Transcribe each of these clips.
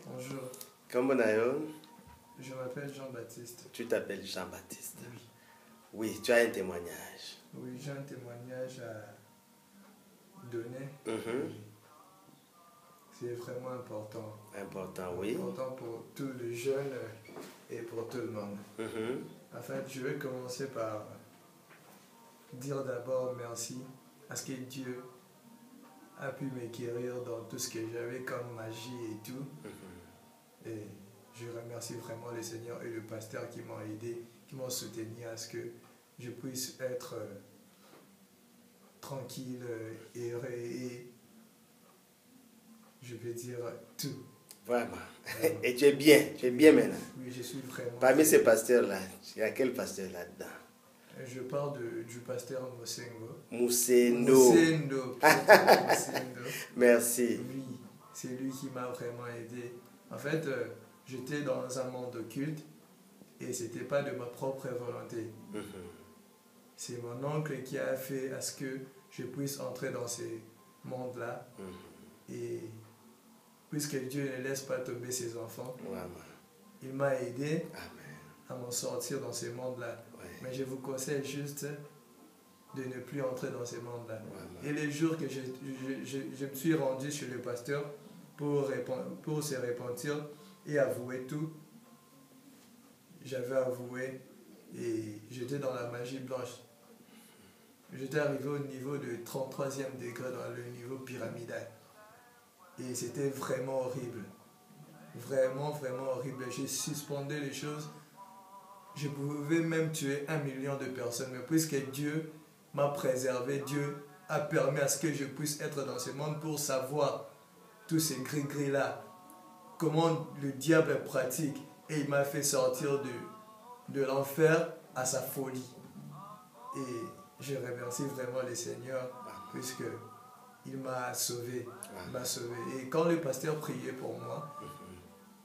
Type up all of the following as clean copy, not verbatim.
Bonjour, Comment nayo? je m'appelle Jean-Baptiste. Tu t'appelles Jean-Baptiste. Oui, Oui, tu as un témoignage. oui, j'ai un témoignage à donner. Mhm. C'est vraiment important. Important, oui. Important pour tous les jeunes et pour tout le monde. Mhm. En fait, je vais commencer par dire d'abord merci à ce que Dieu a pu me guérir dans tout ce que j'avais comme magie et tout. Mhm. Et je remercie vraiment le Seigneur et le pasteur qui m'ont aidé, qui m'ont soutenu à ce que je puisse être tranquille et je vais dire tout. Vraiment. Vraiment. Et tu es bien maintenant. Oui, je suis vraiment... Parmi ces pasteurs-là, il y a quel pasteur là-dedans? Je parle du pasteur Mosengo. Moussendo. Mosengo, plutôt, Mosengo. Merci. Oui, c'est lui qui m'a vraiment aidé. En fait, j'étais dans un monde occulte et c'était pas de ma propre volonté. Mhm. C'est mon oncle qui a fait à ce que je puisse entrer dans ces mondes-là. Mhm. Et puisque Dieu ne laisse pas tomber ses enfants, Vraiment. il m'a aidé Amen. à m'en sortir dans ces mondes-là. Ouais. Mais je vous conseille juste de ne plus entrer dans ces mondes-là. Vraiment. Et les jours que je me suis rendu chez le pasteur pour se repentir et avouer tout, j'avais avoué et j'étais dans la magie blanche. J'étais arrivé au niveau de 33e degré dans le niveau pyramidal. Et c'était vraiment horrible. Vraiment, vraiment horrible. J'ai suspendu les choses. Je pouvais même tuer 1 million de personnes. Mais puisque Dieu m'a préservé, Dieu a permis à ce que je puisse être dans ce monde pour savoir tous ces gris-gris-là. Comment le diable est pratique. Et il m'a fait sortir de l'enfer à sa folie. Et je remercie vraiment le Seigneur puisque il m'a sauvé. Il m'a sauvé. Et quand le pasteur priait pour moi,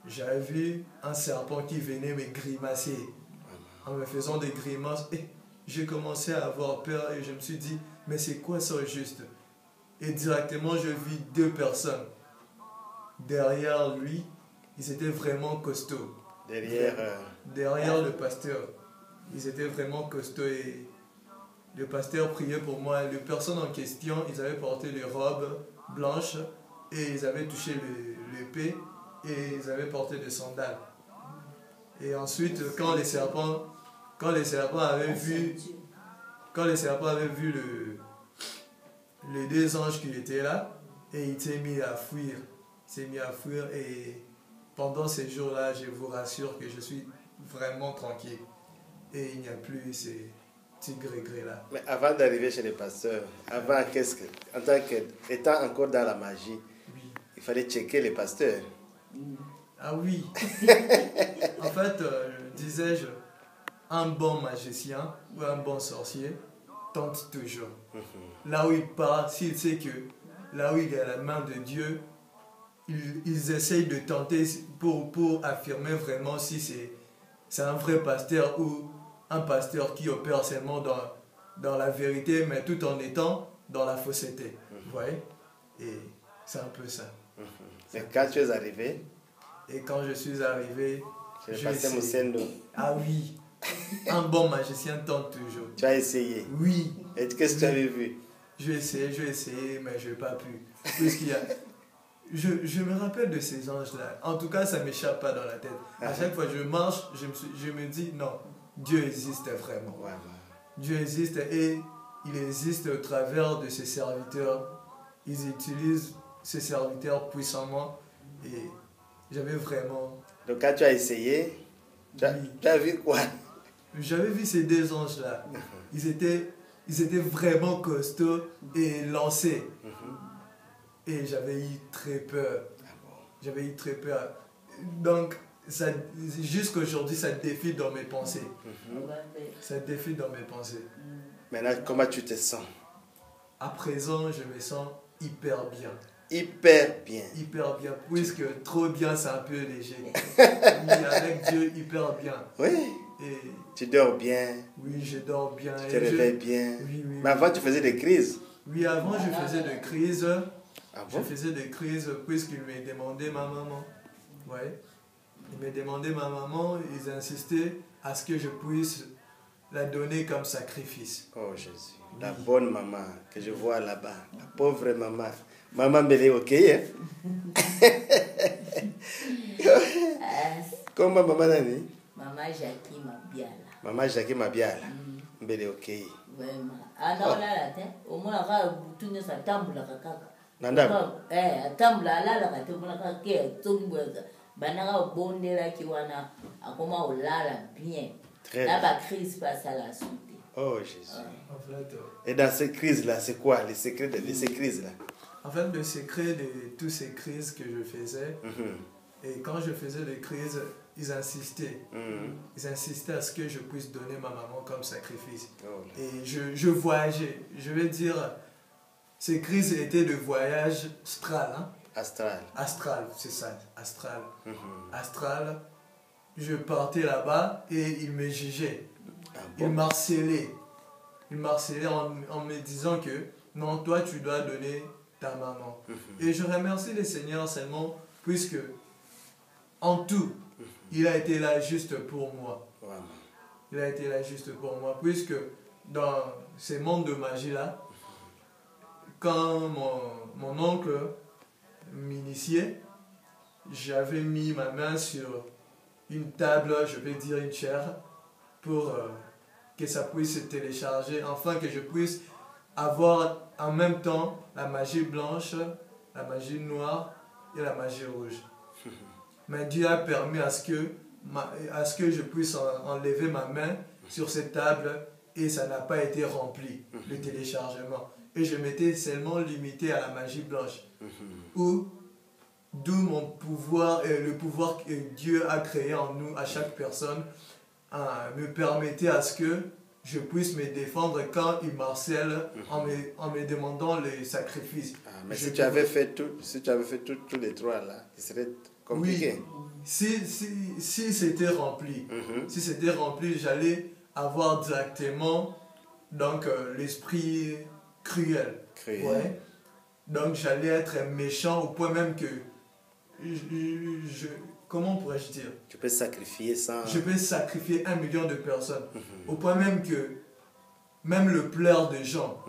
j'avais vu un serpent qui venait me grimacer en me faisant des grimaces. Et j'ai commencé à avoir peur et je me suis dit, mais c'est quoi ça au juste? Et directement, je vis 2 personnes derrière lui. Ils étaient vraiment costauds. Derrière le pasteur. Ils étaient vraiment costauds et le pasteur priait pour moi. Les personnes en question, ils avaient porté des robes blanches et ils avaient touché l'épée et ils avaient porté des sandales. Et ensuite, quand les serpents avaient vu les 2 anges qui étaient là, et il s'est mis à fuir. Il s'est mis à fuir et pendant ces jours-là, je vous rassure que je suis vraiment tranquille. Et il n'y a plus ces petits gris-gris là. Mais avant d'arriver chez les pasteurs, étant encore dans la magie, Oui. il fallait checker les pasteurs. Ah oui. En fait, disais-je, un bon magicien ou un bon sorcier tente toujours. Là où il part, s'il sait que là où il est à la main de Dieu, ils essayent de tenter pour affirmer vraiment si c'est un vrai pasteur ou un pasteur qui opère seulement dans la vérité, mais tout en étant dans la fausseté. Vous voyez? Et c'est un peu ça. Mais quand tu es arrivé, et quand je suis arrivé, chez le pasteur Moussendo, ah oui, un bon magicien tente toujours. tu as essayé. Oui. Et qu'est-ce que tu avais vu? J'ai essayé, mais je n'ai pas pu. Puisqu'il y a... Je me rappelle de ces anges-là. En tout cas, ça ne m'échappe pas dans la tête. À chaque fois que je marche, je me dis, non, Dieu existe vraiment. Ouais. Dieu existe et il existe au travers de ses serviteurs. Ils utilisent ces serviteurs puissamment. Et j'avais vraiment... Donc quand tu as essayé, tu as vu quoi? J'avais vu ces 2 anges-là. Ils étaient vraiment costauds et lancés. Et j'avais eu très peur. J'avais eu très peur. Donc, jusqu'aujourd'hui, ça défile dans mes pensées. Ça défile dans mes pensées. Maintenant, comment tu te sens? À présent, je me sens hyper bien. Hyper bien. Hyper bien. Puisque trop bien, c'est un peu léger. Oui, avec Dieu, hyper bien. Oui. Et tu dors bien. Oui, je dors bien. Tu te réveilles bien. Oui. Mais avant, tu faisais des crises. Oui, avant, je faisais des crises. Ah bon? Je faisais des crises puisqu'il me demandait ma maman. Vous Ouais. Ils me demandaient ma maman, ils insistaient à ce que je puisse la donner comme sacrifice. Oh Jésus, la bonne maman que je vois là-bas, la pauvre maman. Maman Bélé, ok, hein? Comment maman Nani? Maman Jackie Mabiala. Maman Jackie Mabiala. Bélé, ok. Vraiment. Ah non, là, au moins, on a tout sa table la caca. Nanda? Table là, la caca, on a caca, tout le monde. Banara bonde là qui wana, à comment on l'a bien. Là, la crise passe à la suite. Oh Jésus. En fait, et dans ces crises-là, c'est quoi les secrets de ces crises-là? En fait, le secret de toutes ces crises que je faisais, et quand je faisais les crises, ils insistaient. Ils insistaient à ce que je puisse donner ma maman comme sacrifice. Et je voyageais. Je vais dire, ces crises étaient de voyage astral. Hein? Astral. Astral, c'est ça, astral. Astral, je partais là-bas et ils me jugeaient. Ils m'harcelaient. Ils m'harcelaient en me disant que non, toi tu dois donner ta maman. Et je remercie le Seigneur seulement puisque en tout, il a été là juste pour moi. Il a été là juste pour moi puisque dans ces mondes de magie-là, quand mon oncle m'initiait, j'avais mis ma main sur une table, je vais dire une chaire, pour que ça puisse se télécharger, afin que je puisse avoir en même temps la magie blanche, la magie noire et la magie rouge. Mais Dieu a permis à ce que je puisse enlever ma main sur cette table et ça n'a pas été rempli, le téléchargement. Et je m'étais seulement limité à la magie blanche. D'où mon pouvoir et le pouvoir que Dieu a créé en nous, à chaque personne, me permettait à ce que je puisse me défendre quand il m'harcèle en me demandant les sacrifices. Mais si tu avais fait tous les trois là, ce serait compliqué. Oui, si c'était rempli, si c'était rempli, j'allais avoir directement donc l'esprit cruel. Ouais. Donc j'allais être méchant au point même que comment pourrais-je dire? Tu peux sacrifier ça. Je peux sacrifier 1 million de personnes. Au point même que même le pleur de gens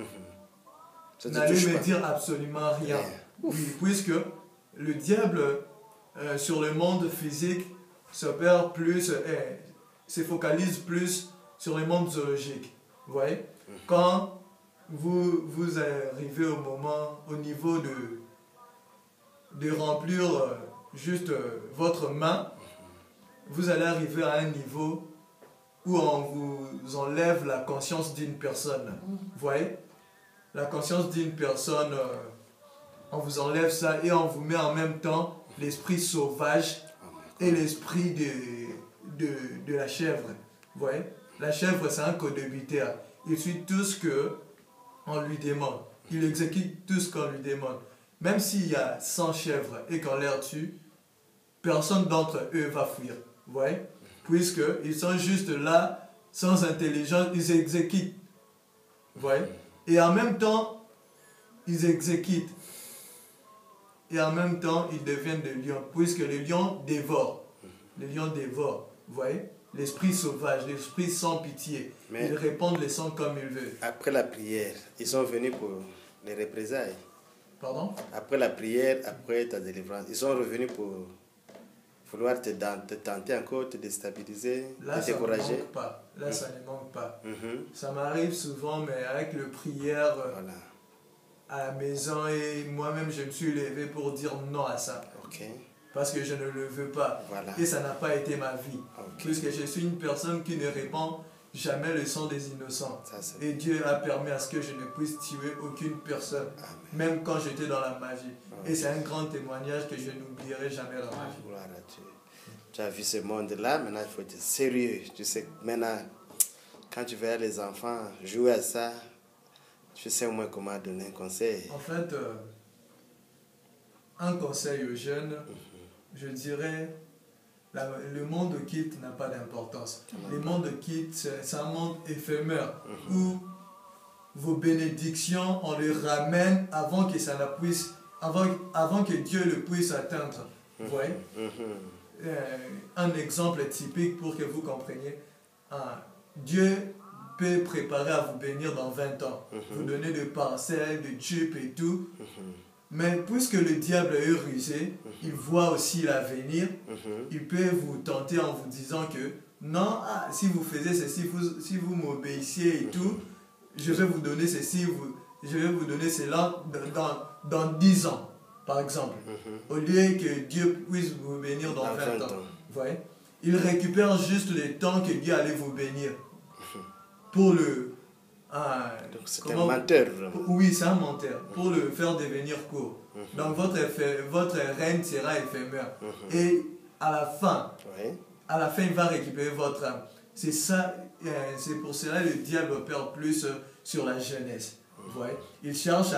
n'allait me dire absolument rien. Oui, puisque le diable sur le monde physique s'opère plus, se focalise plus sur le monde zoologique. Vous voyez? Quand vous arrivez au niveau de remplir juste votre main, vous allez arriver à un niveau où on vous enlève la conscience d'une personne. Vous voyez? La conscience d'une personne, on vous enlève ça et on vous met en même temps l'esprit sauvage et l'esprit de la chèvre. Vous voyez? La chèvre, c'est un codébitaire. Il suit tout ce qu'on lui demande. Il exécute tout ce qu'on lui demande. Même s'il y a 100 chèvres et qu'on les tue, personne d'entre eux va fuir. Vous voyez? Puisqu'ils sont juste là, sans intelligence, ils exécutent. Vous voyez? Et en même temps, ils exécutent. Et en même temps, ils deviennent des lions. Puisque les lions dévorent. Les lions dévorent. Vous voyez? L'esprit sauvage, l'esprit sans pitié. Mais ils répandent le sang comme ils veulent. Après la prière, ils sont venus pour les représailles. Pardon? Après la prière, après ta délivrance, ils sont revenus pour vouloir te tenter encore, te déstabiliser, là, te décourager. Ça ne manque pas. Là, ça ne manque pas. Ça m'arrive souvent, mais avec le prière à la maison, et moi-même, je me suis levé pour dire non à ça. Parce que je ne le veux pas. Et ça n'a pas été ma vie. Puisque je suis une personne qui ne répand jamais le sang des innocents. Et Dieu a permis à ce que je ne puisse tuer aucune personne. Même quand j'étais dans la magie. Et c'est un grand témoignage que je n'oublierai jamais dans ma vie. Voilà, tu as vu ce monde-là, maintenant il faut être sérieux. Tu sais, maintenant, quand tu verras les enfants jouer à ça, tu sais au moins comment donner un conseil. En fait, un conseil aux jeunes, je dirais, le monde quitte n'a pas d'importance. Le monde quitte, c'est un monde éphémère où vos bénédictions, on les ramène avant que ça ne puisse, avant que Dieu le puisse atteindre. Vous voyez? Un exemple typique pour que vous compreniez. Dieu peut préparer à vous bénir dans 20 ans. Vous donner des parcelles, des tubes et tout. Mais puisque le diable est rusé, il voit aussi l'avenir, il peut vous tenter en vous disant que non, si vous faisiez ceci, si vous m'obéissiez et tout, je vais vous donner ceci, je vais vous donner cela dans 10 ans, par exemple. Au lieu que Dieu puisse vous bénir dans 20 ans. Vous voyez? Il récupère juste le temps que Dieu allait vous bénir. Pour le... Donc c'est un menteur. Oui, c'est un menteur. Pour le faire devenir court. Donc votre règne sera éphémère. Et à la fin, il va récupérer votre âme. C'est ça, c'est pour cela que le diable opère plus sur la jeunesse. Vous voyez? Il cherche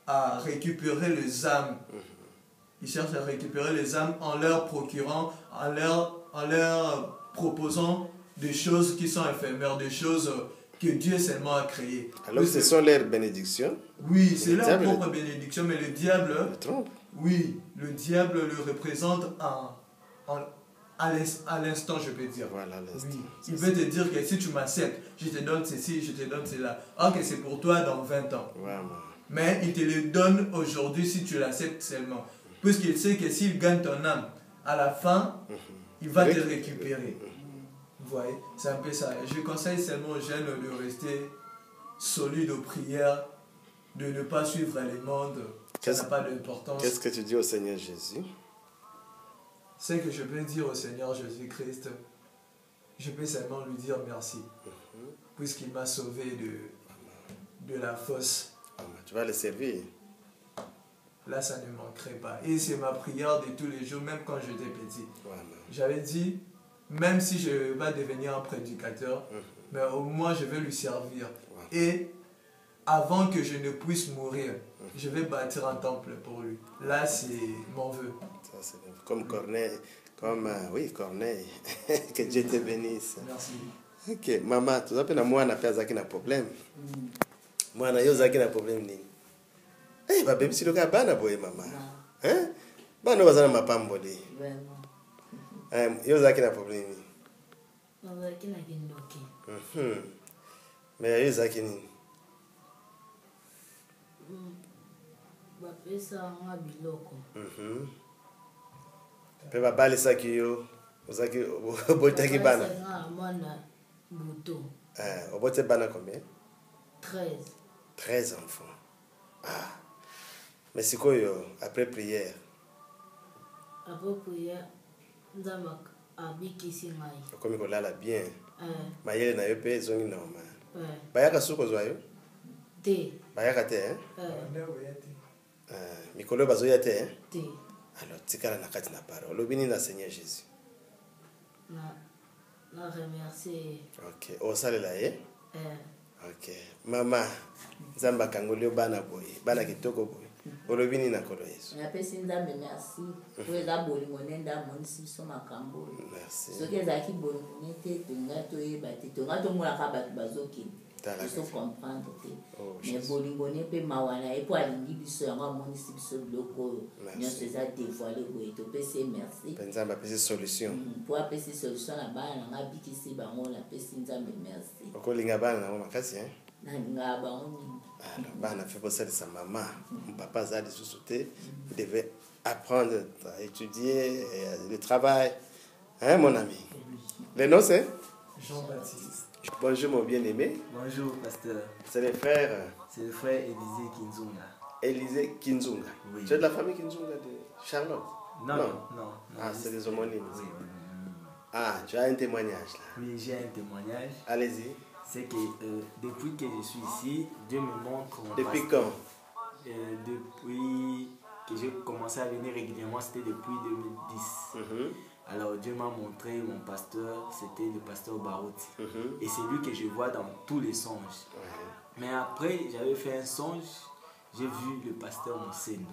à récupérer les âmes. Il cherche à récupérer les âmes en leur procurant, en leur proposant des choses qui sont éphémères, des choses que Dieu seulement a créées. Alors ce sont leurs bénédictions? Oui, c'est leur propre bénédiction, mais le diable... Le trompe. Oui, le diable le représente à l'instant, je peux dire. Voilà, l'instant. Oui. Il veut te dire que si tu m'acceptes, je te donne ceci, je te donne cela. Ok, c'est pour toi dans 20 ans. Vraiment. Mais il te le donne aujourd'hui si tu l'acceptes seulement. Puisqu'il sait que s'il gagne ton âme, à la fin, il va te récupérer. Vous voyez, c'est un peu ça. Je conseille seulement aux jeunes de rester solides aux prières, de ne pas suivre les mondes. Ça n'a pas d'importance. Qu'est-ce que tu dis au Seigneur Jésus? C'est que je peux dire au Seigneur Jésus-Christ, je peux seulement lui dire merci. Puisqu'il m'a sauvé de la fosse. Tu vas le servir. Là, ça ne manquerait pas. Et c'est ma prière de tous les jours, même quand j'étais petit. J'avais dit, même si je vais devenir un prédicateur, mais au moins je vais lui servir. Et avant que je ne puisse mourir, je vais bâtir un temple pour lui. Là, c'est mon vœu. Ça, comme Corneille. Corneille. Que Dieu te bénisse. Merci. Ok, maman, tu sais, moi, on a pas un problème. Moi, on a un problème. Eh, bah, même si le gars bana boy, maman. Hein? Bana bazana mapamboli. Vraiment. Yo zaki na problème. Bazaki na kindoki. Mais yo zaki nini? Bapesa nga biloko. Pe babalisaki yo, ozaki obotaki bana. Nga mwana buto. Obote bana combien? 13. 13 enfants. Ah. Mais c'est quoi après prière? Après prière, nzamba abikisi ngai. Comme ko lala bien. Mayele na yo pe zongi normal. Bayaka suko zwa yo? Te. Bayaka te, hein? Mikolo bazoya te, hein? Te. Alors, tikala na kati na parole. Lobini na Seigneur Jésus. Na remercier. Ok. Osalela ye? Ok. Mama, nzamba kangoli yo bana boy. Bana kitoko boy. Olobini na kolo Yesu. Napesi nzambe merci. Po eza bolingo nenda monisi biso makambo. Merci. Soki ezalaki bolingo nete tonga toyeba te. Tonga tomonaka bato bazokende. Biso comprendre te. Mais bolingo ne mpe mawana ye po alingi biso yango amonisi biso biloko oyo nyonso eza dévoile boye topesi merci. Nzambe apesi solution. Po apesi solution na bana nanga abikisi bango napesi nzambe merci. Okolinga bana nango makasi, hein? Nalinga bango mingi. Alors, bana fait bosser sa maman. Mon papa a des sous-soutés. Vous devez apprendre à étudier, le travail. Hein, mon ami? Le nom, c'est Jean-Baptiste. Bonjour, mon bien-aimé. Bonjour, pasteur. C'est le frère. C'est le frère Élisée Kinzunga. Élisée Kinzunga. Oui. Tu es de la famille Kinzunga de Charlotte? Non. Ah, c'est des homonymes. Oui. Ah, tu as un témoignage là. Oui, j'ai un témoignage. Allez-y. C'est que depuis que je suis ici, Dieu me montre mon Depuis pasteur. quand? Depuis que j'ai commencé à venir régulièrement, c'était depuis 2010. Alors Dieu m'a montré mon pasteur, c'était le pasteur Barouti. Et c'est lui que je vois dans tous les songes. Mais après, j'avais fait un songe, j'ai vu le pasteur Monsendo.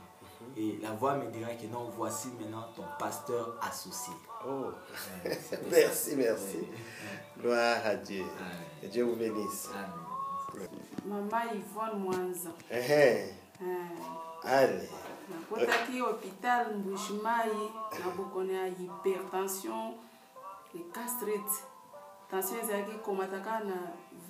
Et la voix me dira que non, voici maintenant ton pasteur associé. Oh, merci. Gloire à Dieu. Que Dieu vous bénisse. Maman Yvonne Mwanza. Allez. nakotaki hôpital Mbushimai nabokoni ya hypertension et gastrite. Tension ezalaki komataka na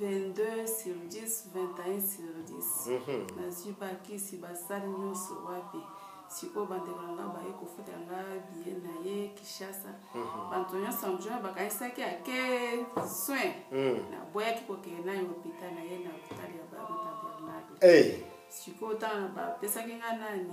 22/10, 21/10. Nazwi bakisi basali nyonso wapi. Siko bandeko na nga baye kofutela nga biye na ye Kinshasa. Bantu nyonso mjona bakanisaki ake soin. Naboyaki kokende na hôpital na ye na hôpital ya Baruta Bernard. Siko tana bapesaki nga nani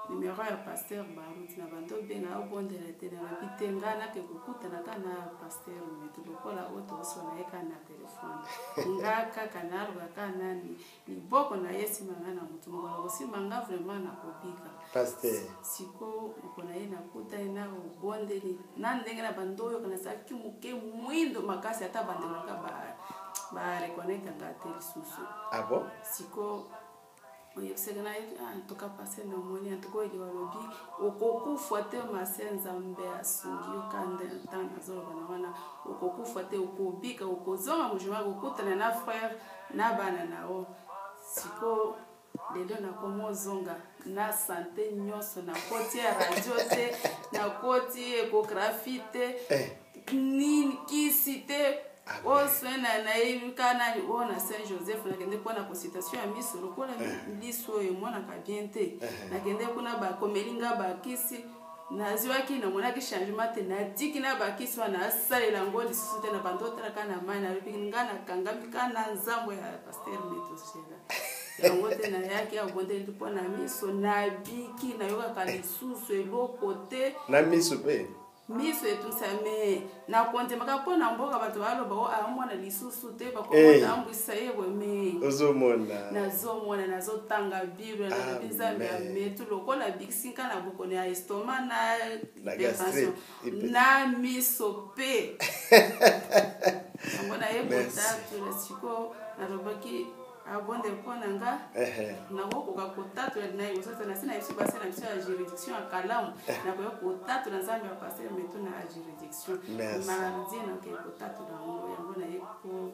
numéro ya pasteur Baruti na bantu benga obondela te na bite nga na ke kokutana kana pasteur metu lokola oto osona ye kana telefone. Nga kaka naluka kana ni liboko na yesi manga na mutu moko osimanga vraiment na kobika. Pasteur siko ukona ye nakuta na obondeli na ndenge na bandoyo kana saki muke mwindo makasi ata bandelo ka ba reconnecta nga te lisusu. Ah bon? Siko oyebisaka na ye antuka pase na moni antuka eli walobi okokufa te mase nzambe asungi yo kanda ntana azoloba na wana okokufa te okobika okozonga mujima kokutana na frère na bana nao. Siko lelo nakomo zonga na santé nyonso na koti ya radio te na koti échographie te nini kisi te oswena na kana ona Saint Joseph nakende kuna consultation ya miso lokola liso e mwana ka bien te nakende kuna ba komelinga ba kisi nazwaki na mona ki changement te na diki na ba kisi wana asalela ngoli sute na bandota kana mana bingana kangami kana nzambo ya pasteur Metosela yango te na yaki abonde mpona miso na biki na yoka kalisusu eloko te na miso pe miso etusame na konte makapona mboka bato baloba o amona lisusu te bakomona ambwisa yebwe me ozomona nazotanga bible na bizambe ya metu lokola biksinka na bokoni ya estoma na hypertension na miso pe ngona yebota tu siko na robaki abonde mpona nga nakokoka kotatula na ye osasa na sina biso base na biso ya juridiction ya kalamu nakoya kotatula nzambe ya pasteur metu na juridiction mardi nakoya kotatula yango na ye po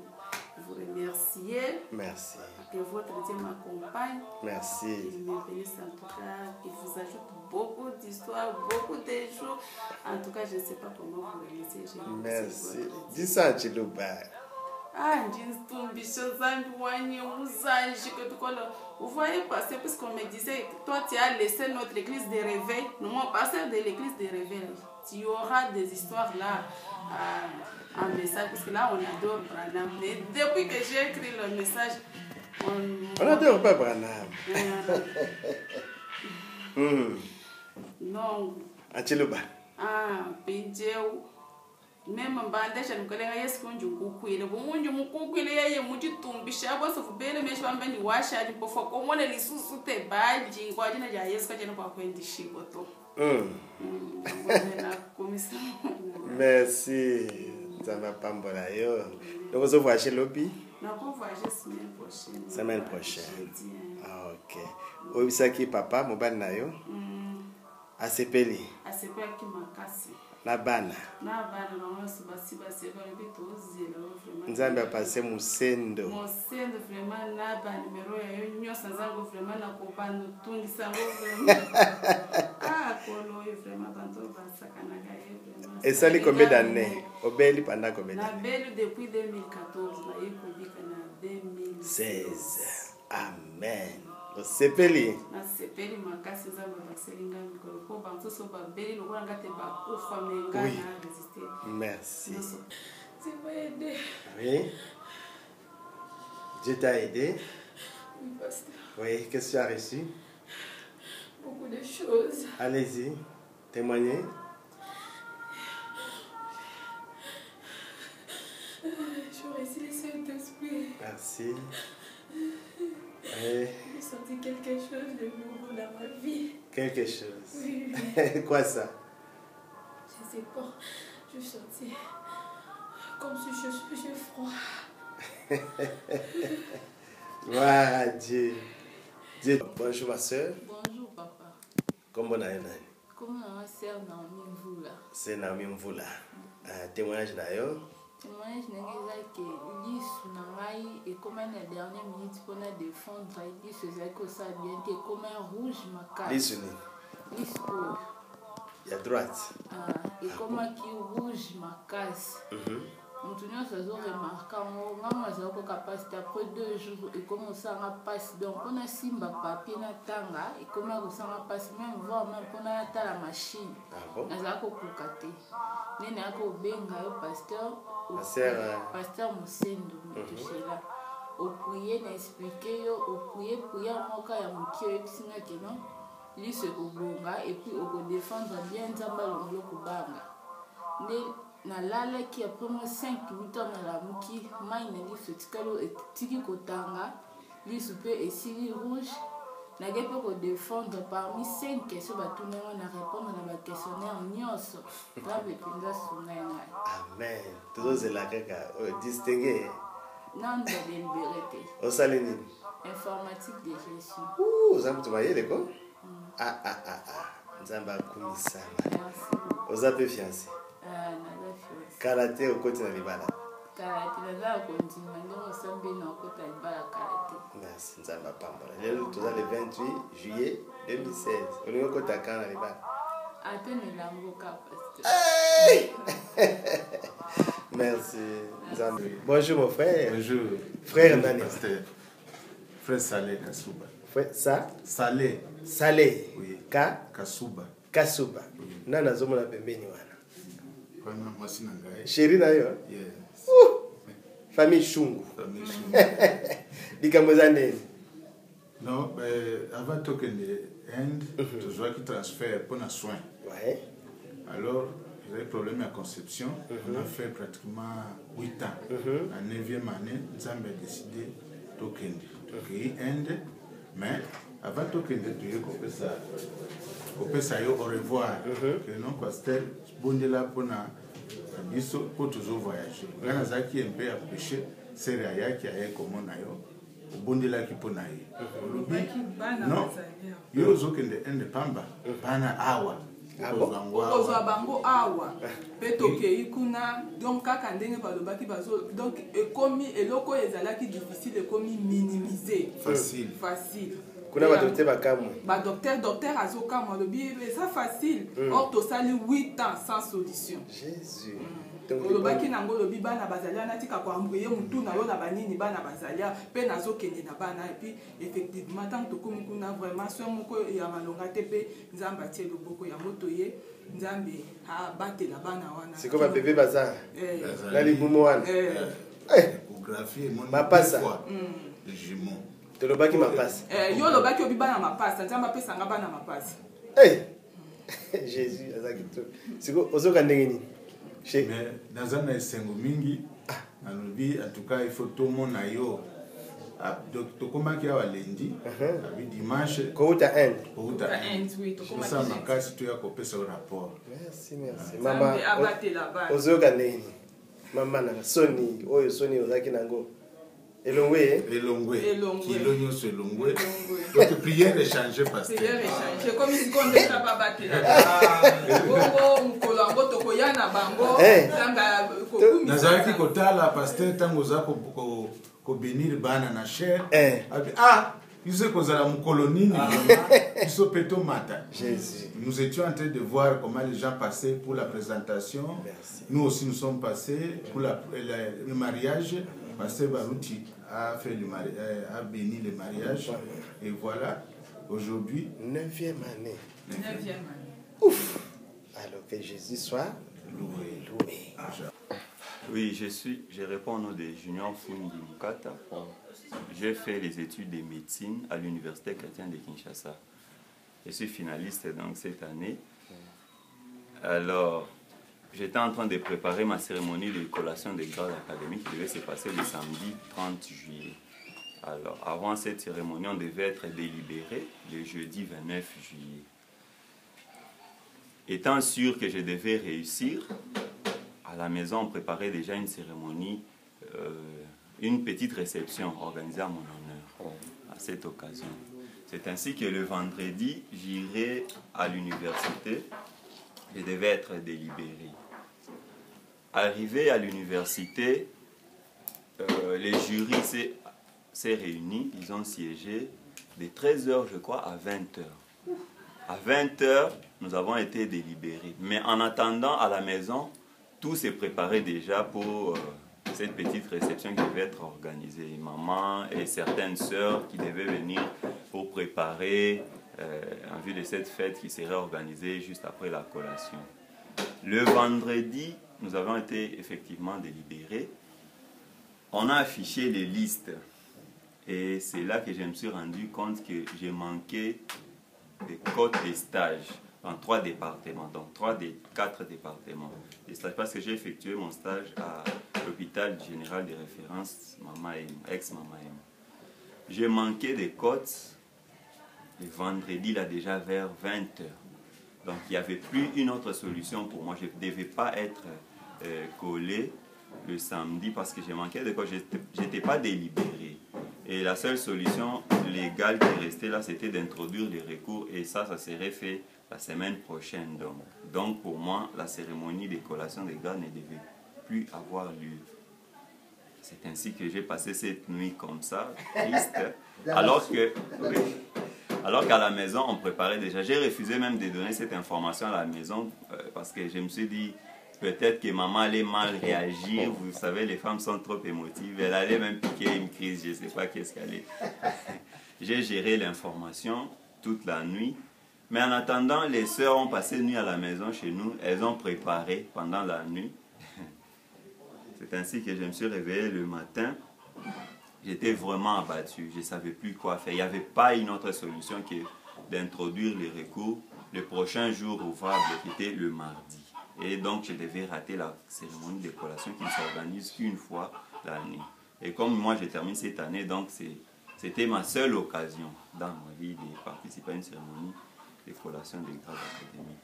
vous remercier. Merci. Que votre Dieu m'accompagne. Merci. Il me bénisse en tout cas, qu'il vous ajoute beaucoup d'histoires, beaucoup de jours. En tout cas, je ne sais pas comment vous remercier. Merci. Dis ça, Chiluba. Vous voyez passer, puisqu'on me disait, toi tu as laissé notre église de réveil. Nous, mon pasteur de l'église de réveil, tu auras des histoires là en message, parce que là on adore Branham. Mais depuis que j'ai écrit le message, on n'adore pas Branham. Non. Achiluba. Pinjeu. Même bandesha nukalenga yesu kunju kukwile bumunju mukukwile yeye mujitumbisha boso fubele meshi bambani washa alipofa komona lisusu te baji kwa jina ja yesu kajena kwa kwendishiko to merci zama pambola yo donc on se voit chez Lobi na ko voyager semaine prochaine OK obisaki papa mobali na yo asepeli ki makasi na bana basi ba bitozela vraiment nzambe apase musendo vraiment na ba numero ya yo nyosa zango vraiment na kopano tungisa ngo vraiment kolo yo vraiment banto basakana ga yo vraiment et ça li combien d'années obeli pendant combien d'années na belu depuis 2014 na yekobika na 2016 amen sepeli na sepeli makasi za baselinga mikolo ko bantu so ba beli lokola ngate ba kufa menga na résister. Merci. Tu m'as aidé. Oui. Dieu t'a aidé. Oui, pasteur. Oui, qu'est-ce que tu as reçu? Beaucoup de choses. Allez-y, témoignez. Je reçu le Saint-Esprit. Merci. J'ai senti quelque chose de nouveau dans ma vie. Quelque chose. Oui. Quoi ça? Je sais pas. Je sentais comme si j'ai froid. Gloire à Dieu. Dieu. Bonjour ma soeur. Bonjour papa. Comment on a eu? Comment ma soeur Naomi Mvula? C'est Naomi Mvula. Témoignage d'ailleurs. témoignage que lisu na ngai ekoma na dernière minute mpona défendre lisu ezalaki osala bien te ekoma rouge makasi lisu nini lisu oyo ya droite ekomaki rouge makasi motu nyonso azoremarka yango ngango azala koka mpasi te après 2 jours ekomi osanga mpasi donc mpona simba papier na tanga ekomi akosanga mpasi même voir même mpona natala machine nazala kokuka te nde nayaka kobenga yo pasteur mosendo metoshela oprie na explike yo oprie priere moka ya moki oyebisinga keno liso ekobonga epuis okodefendre bien nzambe alongolo kobanga nde nalalaki apres mo 5 minutes nalamuki mai na liso etikali etiki kotanga liso mpe esili rouge nake mpe kodefendre parmi 5 question batunango na répondre na baquestionnaire nyonso nzambe mpenza sunga ya ngai amen tozozela kaka distingue nando delibere te osali nini informatique de gestion oza moto mayele ko nzambe akumisama oza mpe fiancé kala te okoti na libala kala te naza kondima nde mosambe na okota libala kala te merci nzambe apambola lelo toza le 28 juillet 2016 olingi okota kana na libala ate nelamboka pasteur merci nzambe bonjour mon frère bonjour frère nani pasteur frère Salé Kasuba frère ça Salé Salé oui Kasuba oui. Nana azomona pembeni wana wana mwasi na ngai chéri na yo yes famille shungu famille shungu likambo za ndeni non avant tokende Inde tozwaki transfert mpona soin ouais alors j'avais problème à conception on a fait pratiquement 8 ans la 9e année nzambe a décidé tokende tokei Inde mais avant tokende toye kopesa yo au revoir que non pasteur bondela mpona biso mpo tozovoyage nga nazalaki mpe ya péché sere ayaki aye komona yo obondelaki mpona ye olobi non yo ozokende Inde pamba bana awa okozwa bango awa mpe tokei kuna donc kaka ndenge balobaki donc ekomi eloko oyo ezalaki difficile ekomi minimiser facile kuna badokter bakamwe docteur azokamwa alobi eza facile or tosali 8 ans sans solution Jésus olobaki nango olobi bana bazalia natika koambrie mutu na yo na banini bana bazalia mpe nazokende na bana epuis effectivement ntango tokomi kuna vraiment soin moko ya malonga te mpe nzambe atie loboko yango toye nzambe abatela bana wana siko bapebe baza na libumo wana mapasa jumeau tolobaki mapasa yo olobaki obi bana mapasa nzambe apesanga bana mapasa Jésus azaki to siko ozoka ndenge nini mais naza na esengo mingi nalobi en tout cas il faut tomona yo tokomaki awa lendi abi dimanche kouta Inde osa makasi toya kopesa rapport merci mama ozoka ndenge nini mama nanga soni oyo soni ozaki nango elongwe kilo nyonso elongwe donc prière échangée pasteur comme sikonde taba batela bongo mukolo yango tokoya na bango tanga kokumi nazalaki kotala pasteur ntango oza kobénir bana na chair abi biso kozala mukolo nini biso mpe tomata nous étions en train de voir comment les gens passaient pour la présentation. Nous aussi nous sommes passés pour le mariage. Pasteur Barouti a fait le mariage, a béni le mariage. Et voilà, aujourd'hui 9e année. 9e année. Ouf. Alors que Jésus soit loué. Oui, je réponds au nom de Junior Fundi Mukata. J'ai fait les études de médecine à l'université chrétienne de Kinshasa. Je suis finaliste donc cette année. Alors, j'étais en train de préparer ma cérémonie de collation de grade académique qui devait se passer le samedi 30 juillet. Alors, avant cette cérémonie, on devait être délibéré le jeudi 29 juillet. Étant sûr que je devais réussir, à la maison, on préparait déjà une cérémonie, une petite réception organisée à mon honneur à cette occasion. C'est ainsi que le vendredi, j'irai à l'université. Je devais être délibéré. arrivé à l'université, les jurys s'est réunis, ils ont siégé de 13h, je crois, à 20h. À 20h, nous avons été délibérés. Mais en attendant, à la maison, tout s'est préparé déjà pour cette petite réception qui devait être organisée. Maman et certaines sœurs qui devaient venir pour préparer en vue de cette fête qui serait organisée juste après la collation. Le vendredi, nous avons été effectivement délibérés. On a affiché les listes. Et c'est là que je me suis rendu compte que j'ai manqué des codes de stage dans 3 départements, donc 3 des 4 départements. Et c'est parce que j'ai effectué mon stage à l'hôpital général de référence ex-Mama M. J'ai manqué des codes le vendredi, là déjà vers 20h. Donc il n'y avait plus une autre solution pour moi. Je ne devais pas être collé le samedi parce que j'ai manqué de codes. Je n'étais pas délibéré. Et la seule solution légale qui restait là, c'était d'introduire les recours. Et ça serait fait la semaine prochaine. Donc pour moi, la cérémonie de collation des gars ne devait plus avoir lieu. C'est ainsi que j'ai passé cette nuit comme ça, triste. Alors qu'à la maison, on préparait déjà. J'ai refusé même de donner cette information à la maison parce que je me suis dit, peut-être que maman allait mal réagir. Vous savez, les femmes sont trop émotives. Elle allait même piquer une crise. Je ne sais pas qu'est-ce qu'elle allait. J'ai géré l'information toute la nuit. Mais en attendant, les sœurs ont passé nuit à la maison chez nous. Elles ont préparé pendant la nuit. C'est ainsi que je me suis réveillé le matin. J'étais vraiment abattu. Je ne savais plus quoi faire. Il n'y avait pas une autre solution que d'introduire les recours le prochain jour ouvrable, qui était le mardi. Et donc, je devais rater la cérémonie de collation qui s'organise une fois l'année. Et comme moi, je termine cette année, donc c'était ma seule occasion dans ma vie de participer à une cérémonie de collation des grades académiques.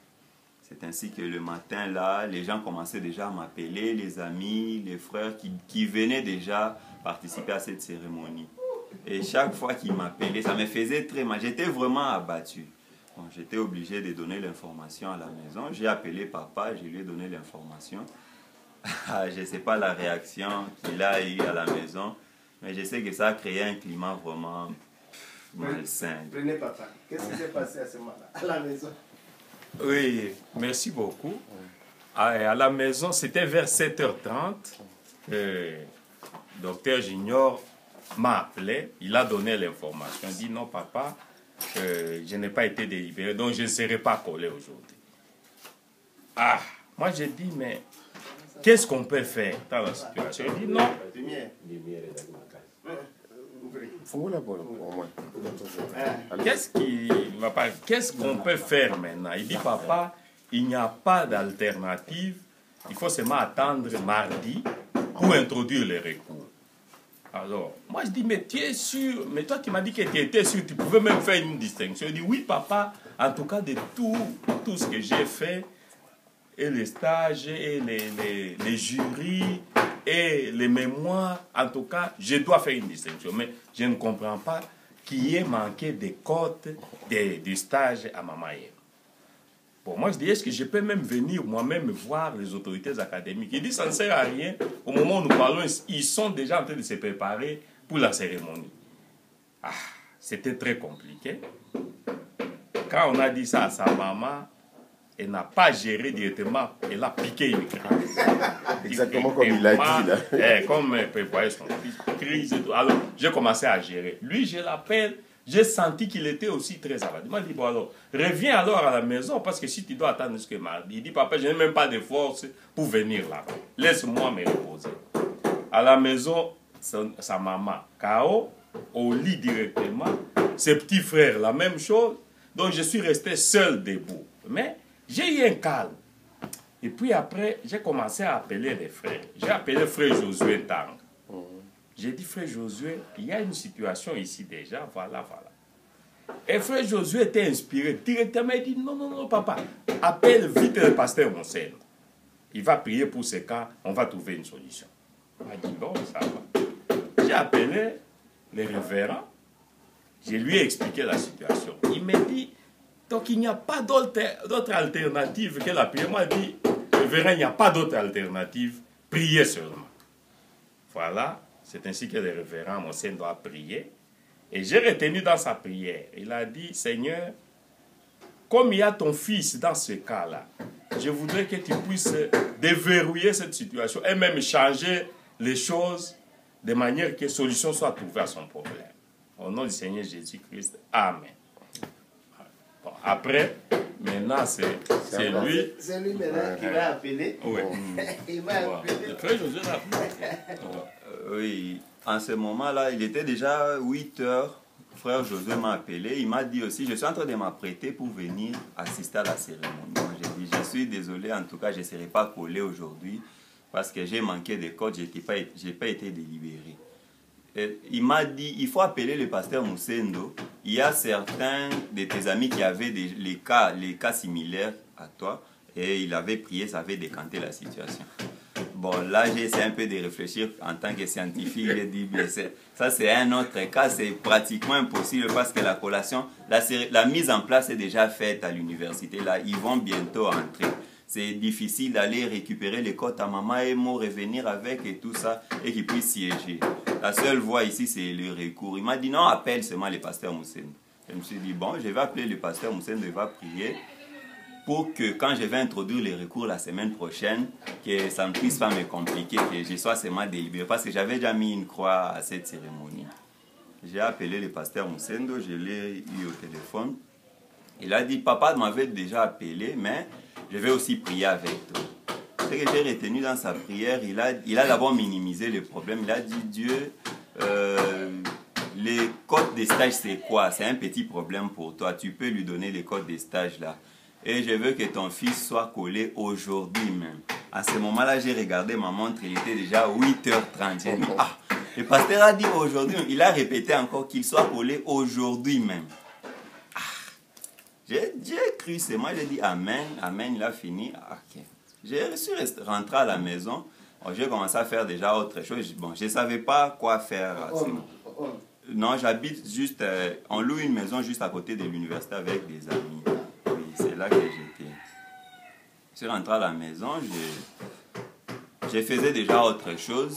C'est ainsi que le matin, là, les gens commençaient déjà à m'appeler, les amis, les frères qui venaient déjà participer à cette cérémonie. Et chaque fois qu'ils m'appelaient, ça me faisait très mal. J'étais vraiment abattu. Bon, j'étais obligé de donner l'information à la maison. J'ai appelé papa, je lui ai donné l'information. Je ne sais pas la réaction qu'il a eue à la maison, mais je sais que ça a créé un climat vraiment malsain. Prenez papa. Qu'est-ce qui s'est passé à ce moment-là, à la maison? Oui, merci beaucoup. À la maison, c'était vers 7h30. Docteur Junior m'a appelé, il a donné l'information. Il dit non papa, je n'ai pas été délibéré, donc je ne serai pas collé aujourd'hui. Ah, moi j'ai dit mais qu'est-ce qu'on peut faire dans la situation? Il dit non. Qu'est-ce qu'on peut faire maintenant? Il dit papa, il n'y a pas d'alternative, il faut seulement attendre mardi pour introduire les recours. Alors, moi je dis, mais tu es sûr, mais toi tu m'as dit que tu étais sûr, tu pouvais même faire une distinction. Il dit, oui papa, en tout cas de tout ce que j'ai fait, et les stages, et les jurys, et les mémoires, en tout cas, je dois faire une distinction. Mais je ne comprends pas qu'il y ait manqué des cotes du stage à Mama M. Bon, moi je dis, est-ce que je peux même venir moi-même voir les autorités académiques? Il dit, ça ne sert à rien. Au moment où nous parlons, ils sont déjà en train de se préparer pour la cérémonie. Ah, c'était très compliqué. Quand on a dit ça à sa maman, elle n'a pas géré directement, elle a piqué une crise. Exactement comme il l'a dit là. Comme elle prévoyait son crise et tout. Alors, j'ai commencé à gérer. Lui, je l'appelle. J'ai senti qu'il était aussi très abattu. Il m'a dit, bon alors, reviens alors à la maison, parce que si tu dois attendre jusqu'à mardi, il dit, papa, je n'ai même pas de force pour venir là-bas. Laisse-moi me reposer. À la maison, sa maman, KO, au lit directement, ses petits frères, la même chose. Donc, je suis resté seul debout. Mais j'ai eu un calme. Et puis après, j'ai commencé à appeler les frères. J'ai appelé frère Josué Tang. J'ai dit, frère Josué, il y a une situation ici déjà, voilà. Et frère Josué était inspiré. Directement, il dit, non, papa, appelle vite le pasteur Monseigne. Il va prier pour ce cas, on va trouver une solution. Il m'a dit, bon, ça va. J'ai appelé les révérends, je lui ai expliqué la situation. Il m'a dit, donc il n'y a pas d'autre alternative que la prière. Moi, il dit, révérend, il n'y a pas d'autre alternative. Priez seulement. Voilà, c'est ainsi que le révérend Mossène doit prier. Et j'ai retenu dans sa prière, il a dit, Seigneur, comme il y a ton fils dans ce cas-là, je voudrais que tu puisses déverrouiller cette situation et même changer les choses de manière que solution soit trouvée à son problème. Au nom du Seigneur Jésus-Christ, Amen. Bon, après, maintenant, c'est lui. C'est lui maintenant qui m'a appelé. Oui. Il m'a appelé. Le frère José l'a appelé. Oui, en ce moment-là, il était déjà 8 heures. Frère José m'a appelé. Il m'a dit aussi, je suis en train de m'apprêter pour venir assister à la cérémonie. J'ai dit, je suis désolé, en tout cas, je ne serai pas collé aujourd'hui parce que j'ai manqué de code, je n'ai pas été délibéré. Et il m'a dit, il faut appeler le pasteur Moussendo. Il y a certains de tes amis qui avaient les cas similaires à toi et il avait prié, ça avait décanté la situation. Bon, là, j'ai essayé un peu de réfléchir en tant que scientifique. J'ai dit, ça c'est un autre cas, c'est pratiquement impossible parce que la collation, la mise en place est déjà faite à l'université. Là, ils vont bientôt entrer. C'est difficile d'aller récupérer les cotes à maman et moi, revenir avec et tout ça, et qu'ils puissent siéger. La seule voie ici, c'est le recours. Il m'a dit, non, appelle seulement le pasteur Moussène. Je me suis dit, bon, je vais appeler le pasteur Moussène, il va prier pour que quand je vais introduire les recours la semaine prochaine, que ça ne puisse pas me compliquer, que je sois seulement délibéré, parce que j'avais déjà mis une croix à cette cérémonie. J'ai appelé le pasteur Moussendo, je l'ai eu au téléphone. Il a dit, papa m'avait déjà appelé, mais je vais aussi prier avec toi. Ce que j'ai retenu dans sa prière, il a d'abord minimisé le problème. Il a dit, Dieu, les codes de stage c'est quoi? C'est un petit problème pour toi, tu peux lui donner les codes de stage là. Et je veux que ton fils soit collé aujourd'hui même. À ce moment-là, j'ai regardé ma montre, il était déjà 8h30. J'ai dit, ah, le pasteur a dit aujourd'hui, il a répété encore qu'il soit collé aujourd'hui même. Ah, j'ai cru, c'est moi, j'ai dit Amen, Amen, il a fini. Ah, okay. J'ai su rentrer à la maison, j'ai commencé à faire déjà autre chose. Bon, je ne savais pas quoi faire. Non, j'habite juste, on loue une maison juste à côté de l'université avec des amis. C'est là que j'étais. Je suis rentré à la maison, je faisais déjà autre chose.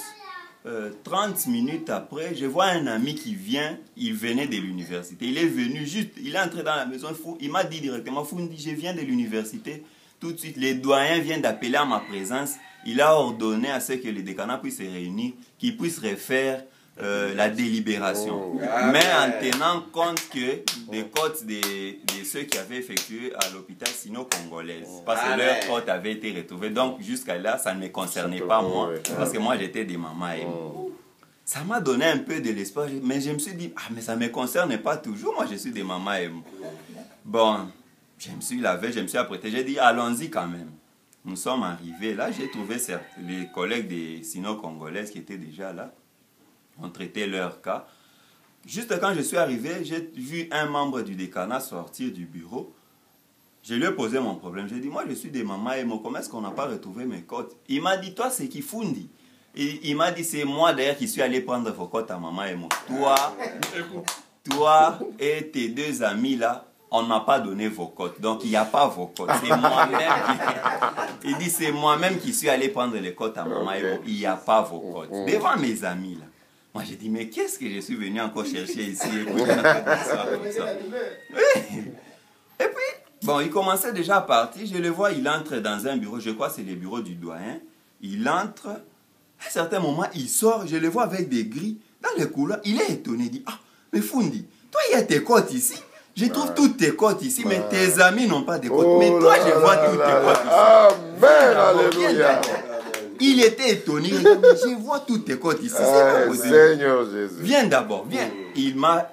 30 minutes après, je vois un ami qui vient, il venait de l'université. Il est venu juste, il est entré dans la maison, il m'a dit directement, Foundi, je viens de l'université. Tout de suite, les doyens viennent d'appeler à ma présence. Il a ordonné à ce que les décanats puissent se réunir, qu'ils puissent refaire la délibération, mais en tenant compte que des cotes de ceux qui avaient effectué à l'hôpital sino-congolaise, parce que leur cote avait été retrouvée. Donc jusqu'à là, ça ne me concernait pas moi, parce que moi j'étais des mamans et ça m'a donné un peu de l'espoir, mais je me suis dit, ah mais ça ne me concerne pas toujours, moi je suis des mamans et bon, je me suis lavé, je me suis apprêté, j'ai dit allons-y quand même. Nous sommes arrivés là, j'ai trouvé les collègues des sino-congolaises qui étaient déjà là. On traitait leur cas. Juste quand je suis arrivé, j'ai vu un membre du décanat sortir du bureau. Je lui ai posé mon problème. J'ai dit, moi je suis des mamans et moi, comment est-ce qu'on n'a pas retrouvé mes cotes? Il m'a dit, toi c'est qui Foundi? Il m'a dit, c'est moi d'ailleurs qui suis allé prendre vos cotes à maman et moi. Toi et tes deux amis là, on n'a pas donné vos cotes. Donc il n'y a pas vos cotes. C'est moi-même qui... Il dit, c'est moi-même qui suis allé prendre les cotes à maman et moi. Il n'y a pas vos cotes. Devant mes amis là. Moi, j'ai dit, mais qu'est-ce que je suis venu encore chercher ici? Et puis, bon, il commençait déjà à partir. Je le vois, il entre dans un bureau. Je crois que c'est le bureau du doyen. Il entre. À un certain moment, il sort. Je le vois avec des grilles. Dans le couloir, il est étonné. Il dit, ah, mais Foundi, toi, il y a tes cotes ici. Je trouve toutes tes cotes ici, mais tes amis n'ont pas de cotes. Mais toi, je vois toutes tes cotes ici. Amen, alléluia. Il était étonné. Il dit, je vois toutes tes cotes ici. C'est Seigneur Jésus. Viens d'abord, viens.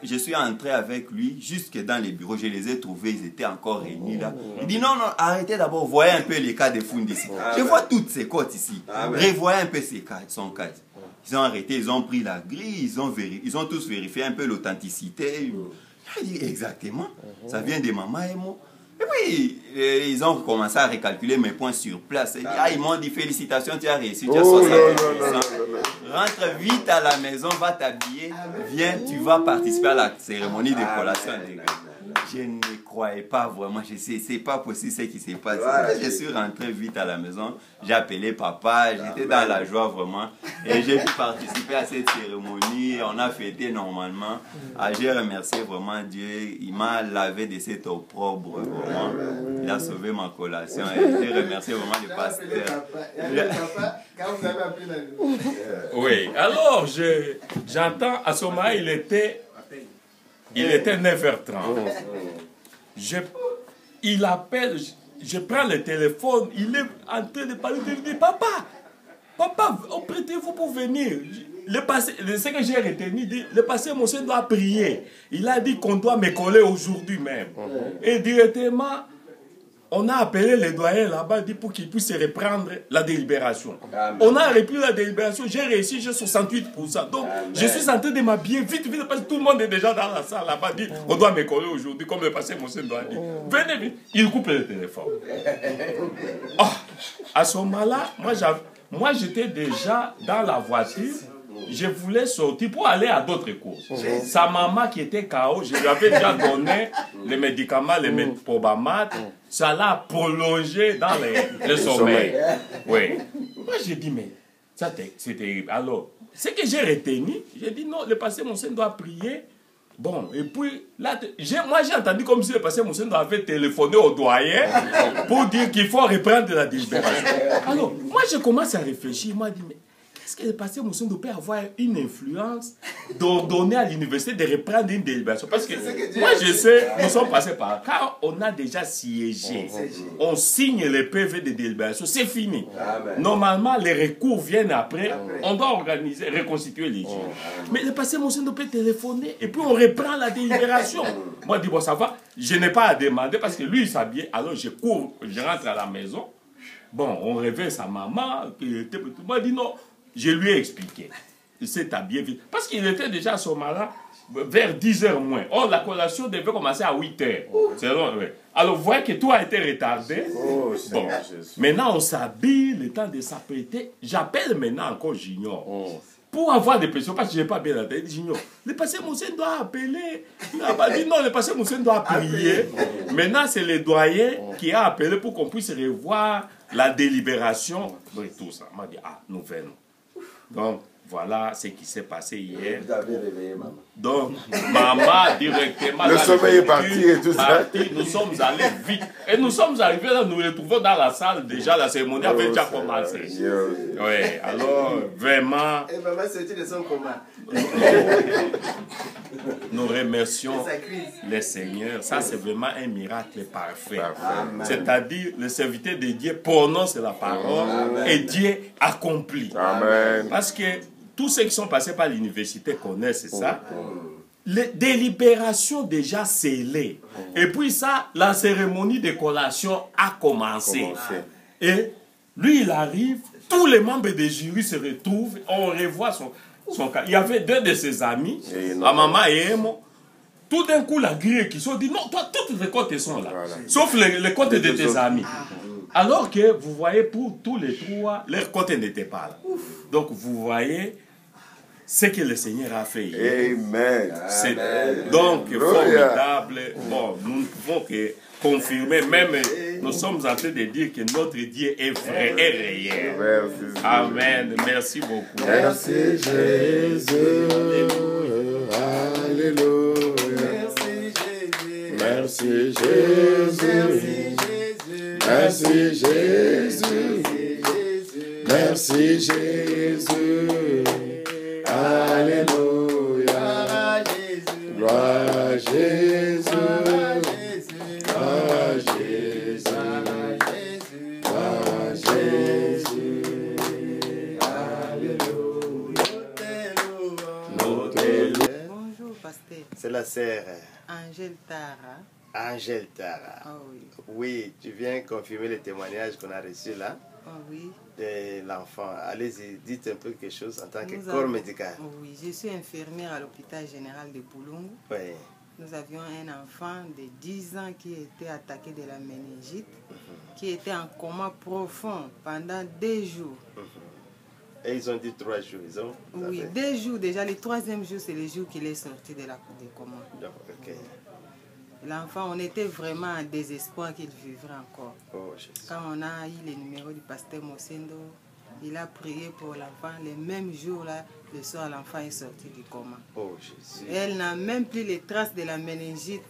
Je suis entré avec lui jusque dans les bureaux. Je les ai trouvés, ils étaient encore réunis là. Il dit, non, arrêtez d'abord. Voyez un peu les cas de Foundi ici. Je vois toutes ces cotes ici. Revoyez un peu son cas. Ils ont arrêté, ils ont pris la grille, ils ont tous vérifié un peu l'authenticité. Il dit, exactement. Ça vient de maman et moi. Et puis, ils ont commencé à recalculer mes points sur place. Ils m'ont dit, félicitations, tu as réussi, tu as 60%. Rentre vite à la maison, va t'habiller, viens, tu vas participer à la cérémonie de collation. Je ne croyais pas vraiment. Je sais, c'est pas possible ce qui s'est passé. Voilà. Je suis rentré vite à la maison. J'ai appelé papa. J'étais dans la joie vraiment. Et j'ai pu participer à cette cérémonie. On a fêté normalement. J'ai remercié vraiment Dieu. Il m'a lavé de cet opprobre vraiment. Il a sauvé ma collation. Et j'ai remercié vraiment le pasteur. Oui, alors j'entends à ce moment, il était 9h30. Il appelle, je prends le téléphone, il est en train de parler, il dit papa, prêtez-vous pour venir. Ce que j'ai retenu, le pasteur Moussé doit prier. Il a dit qu'on doit me coller aujourd'hui même. Et directement, on a appelé les doyens là-bas pour qu'ils puissent reprendre la délibération. Amen. On a repris la délibération, j'ai réussi, j'ai 68%. Donc, amen, je suis en train de m'habiller vite, parce que tout le monde est déjà dans la salle là-bas, dit on doit me coller aujourd'hui, comme le passé Moussé doit dire. Venez vite, il coupe le téléphone. Oh, à ce moment-là, moi j'étais déjà dans la voiture. Je voulais sortir pour aller à d'autres courses. Sa maman qui était KO, je lui avais déjà donné les médicaments, les Metprobamat. Ça l'a prolongé dans le sommeil. Oui. Moi, j'ai dit, mais ça c'est terrible. Alors, ce que j'ai retenu, j'ai dit, non, le pasteur Moussé doit prier. Bon, et puis, là, moi j'ai entendu comme si le pasteur Moussé avait téléphoné au doyen pour dire qu'il faut reprendre la délibération. Alors, moi, je commence à réfléchir. Moi, je dis, mais est-ce que le pasteur Moussé peut avoir une influence d'ordonner à l'université de reprendre une délibération? Parce que moi, je sais, nous sommes passés par là. Quand on a déjà siégé, on signe le PV de délibération, c'est fini. Amen. Normalement, les recours viennent après. On doit organiser, reconstituer les juges. Mais le pasteur Moussé peut téléphoner et puis on reprend la délibération. Moi, je dis, bon, ça va. Je n'ai pas à demander parce que lui, il s'habille. Alors, je cours, je rentre à la maison. Bon, on réveille sa maman. Moi, je dis, non. Je lui ai expliqué. Il s'est habillé vite. Parce qu'il était déjà à ce moment-là, vers 10h moins. Or, la collation devait commencer à 8h. Alors, vous voyez que tout a été retardé. Bon. Maintenant, on s'habille, le temps de s'apprêter. J'appelle maintenant encore Junior. Pour avoir des pressions, parce que je n'ai pas bien la tête. Junior, le pasteur Moussé doit appeler. Il n'a pas dit non, le pasteur Moussé doit prier. Maintenant, c'est le doyen qui a appelé pour qu'on puisse revoir la délibération. Oui, tout ça. On m'a dit, nous venons. Donc, voilà ce qui s'est passé hier. Vous avez réveillé maman. Donc, maman, directement... Le sommeil est parti et tout ça. Nous sommes allés vite. Et nous sommes arrivés là, nous nous retrouvons dans la salle. Déjà, la cérémonie avait déjà commencé. Oui, alors, vraiment... Et maman, c'était de son combat. Nous remercions le Seigneur. Ça, c'est vraiment un miracle parfait. C'est-à-dire, le serviteur de Dieu prononce la parole. Amen. Et Dieu accomplit. Amen. Parce que tous ceux qui sont passés par l'université connaissent ça. Les délibérations déjà scellées. Et puis ça, la cérémonie de collation a commencé. Et lui, il arrive, tous les membres des jurys se retrouvent, on revoit son cas. Il y avait deux de ses amis, Maman et Emo. Tout d'un coup, la grille qui sont dit, non, toi, toutes les comptes sont là. Voilà. Sauf les comptes de tes amis. Alors que, vous voyez, pour tous les trois, leurs comptes n'étaient pas là. Donc, vous voyez ce que le Seigneur a fait hier. Amen. C'est donc formidable. Bon, nous ne pouvons que confirmer, même nous sommes en train de dire que notre Dieu est vrai et réel. Merci. Amen. Merci beaucoup. Merci Jésus. Alléluia. Merci Jésus. Merci Jésus. Merci Jésus. Alléluia. Gloire à Jésus. À Jésus. À Jésus. Alléluia. Bonjour, pasteur. C'est la sœur Angèle Tara. Angèle Tara. Ah oui. Oui, tu viens confirmer le témoignage qu'on a reçu là. Ah oui. De l'enfant. Allez-y, dites un peu quelque chose en tant que corps médical. Oui, je suis infirmière à l'hôpital général de Boulungu. Oui. Nous avions un enfant de 10 ans qui était attaqué de la méningite, qui était en coma profond pendant 2 jours. Et ils ont dit 3 jours, ils ont... Oui, 2 jours déjà. Le 3e jour, c'est le jour qu'il est sorti de la coma. Donc, ok. L'enfant, on était vraiment en désespoir qu'il vivrait encore. Oh, quand on a eu les numéros du pasteur Mosendo, il a prié pour l'enfant. Le même jour-là, le soir, l'enfant est sorti du coma. Oh, Jésus. Elle n'a même plus les traces de la méningite.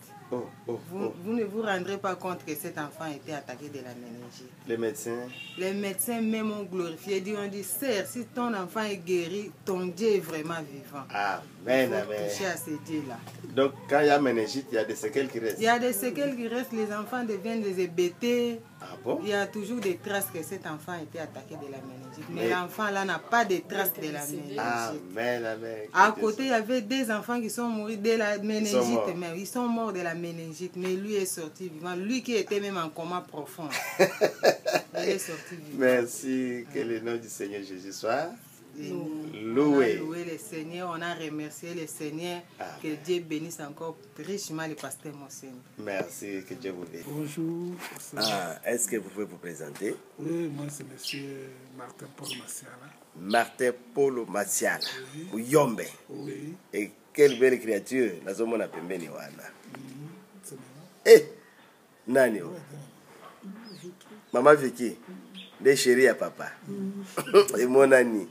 Vous ne vous rendrez pas compte que cet enfant était attaqué de la méningite. Les médecins même ont glorifié, on dit, Sœur, si ton enfant est guéri, ton Dieu est vraiment vivant. Amen, il faut toucher à ce Dieu-là. Donc, quand il y a méningite, il y a des séquelles qui restent. Il y a des séquelles qui restent, les enfants deviennent des hébétés. Ah bon? Il y a toujours des traces que cet enfant a été attaqué de la méningite. Mais l'enfant là n'a pas de traces de la méningite. Amen, amen. À côté, il y avait des enfants qui sont morts de la méningite. Mais ils sont morts de la méningite. Mais lui est sorti vivant. Lui qui était même en coma profond. Il est sorti vivant. Merci. Que le nom du Seigneur Jésus soit loué. On a loué le Seigneur. On a remercié le Seigneur. Que Dieu bénisse encore richement le pasteur Mosendo. Merci. Que Dieu vous bénisse. Bonjour. Est-ce que vous pouvez vous présenter? Oui, moi c'est monsieur Martin Paul Massiala. Martin Paul Massiala. Oui. Yombe. Oui. Et quelle belle créature. Nazomona pembeni wana. C'est Eh, nani? Maman Vicky. Des chéris à papa. Et mon ami.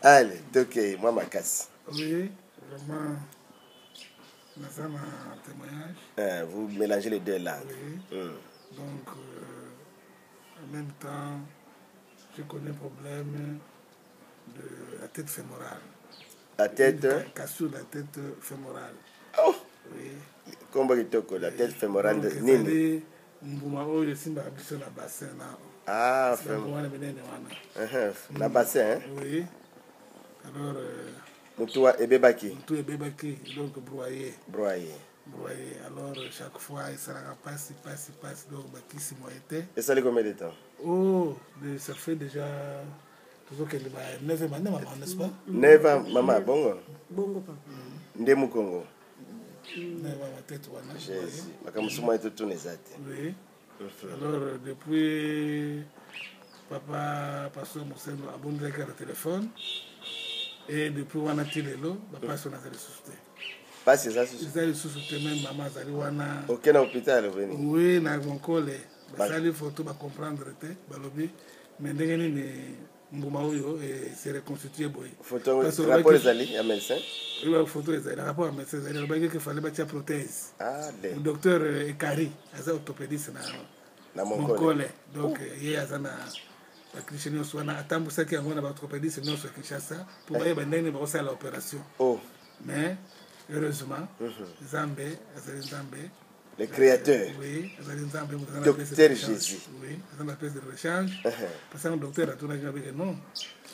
Allez, donc, moi ma casse. Oui, vraiment. Nous avons un témoignage. Vous mélangez les deux langues. Oui. Donc, en même temps, je connais le problème de la tête fémorale. La tête? Cassure de la tête fémorale. Oh! Oui. Comment il te la tête fémorale de Nini? Je suis dans la bassin. Ah, la bassin, hein? Oui. Alors, Moutoua et Bébaki. Moutoua et Bébaki, donc broyer. Broyer. Broyer. Alors, chaque fois, il s'en passe, donc Baki s'y moité. Et ça fait combien de temps? Oh, ça fait déjà. Toujours qu'elle va 9 ans, maman, n'est-ce pas? 9 ans, maman, bongo? Bongo, papa. Ndemu Congo. 9 ans, ma tête, voilà. Jésus. Makamusuma est tout nezate. Oui. Alors, depuis, papa, pasteur Mosendo, a abonné le téléphone. Et depuis, on a tiré l'eau, papa, on a ressuscité. Pas si ça suscite. Ils ont ressuscité même, maman, Zaliwana. Aucun hôpital, venu. Oui, dans mon collègue. Ça, il faut tout comprendre. Mais dès que c'est reconstitué. Photo, rapport des alliés, à médecin? Oui, photo des alliés, rapport à médecin. Il fallait mettre une prothèse. Ah, le docteur Ekari, il est orthopédiste dans mon collègue. Donc, il y a un Christian qui a attendu ça qui a un orthopédiste qui a pour faire l'opération. Mais, heureusement, Zambé, le créateur, oui, docteur Jésus. Oui, c'est une pièce de rechange. Parce que le docteur a tout dit que non,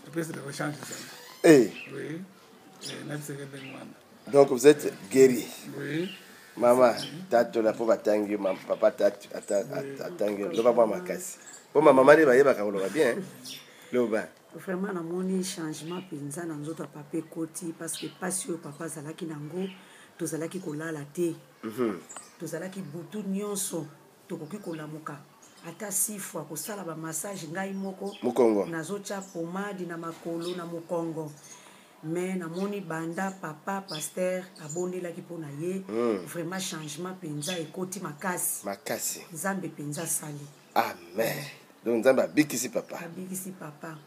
la pièce de rechange. Oui. Donc vous êtes guéri. Oui. Maman, tato la pauvre tangi, papa tato tangi, le papa ma casse. Bon, ma maman va y avoir bien. Vraiment, on a un changement penza dans notre papa côté parce que pas sûr papa zalaki nango, to zalaki kolala te. Tozalaki butu nyonso tokoki kolamuka ata 6 fois kosala ba massage ngai moko nazotia pomade na makolo na mokongo mais namoni banda papa pasteur abondelaki mpona ye vraiment changement penza ekoti makasi nzambe penza sali. Amen. Donc nzambe abikisi papa. Abikisi papa.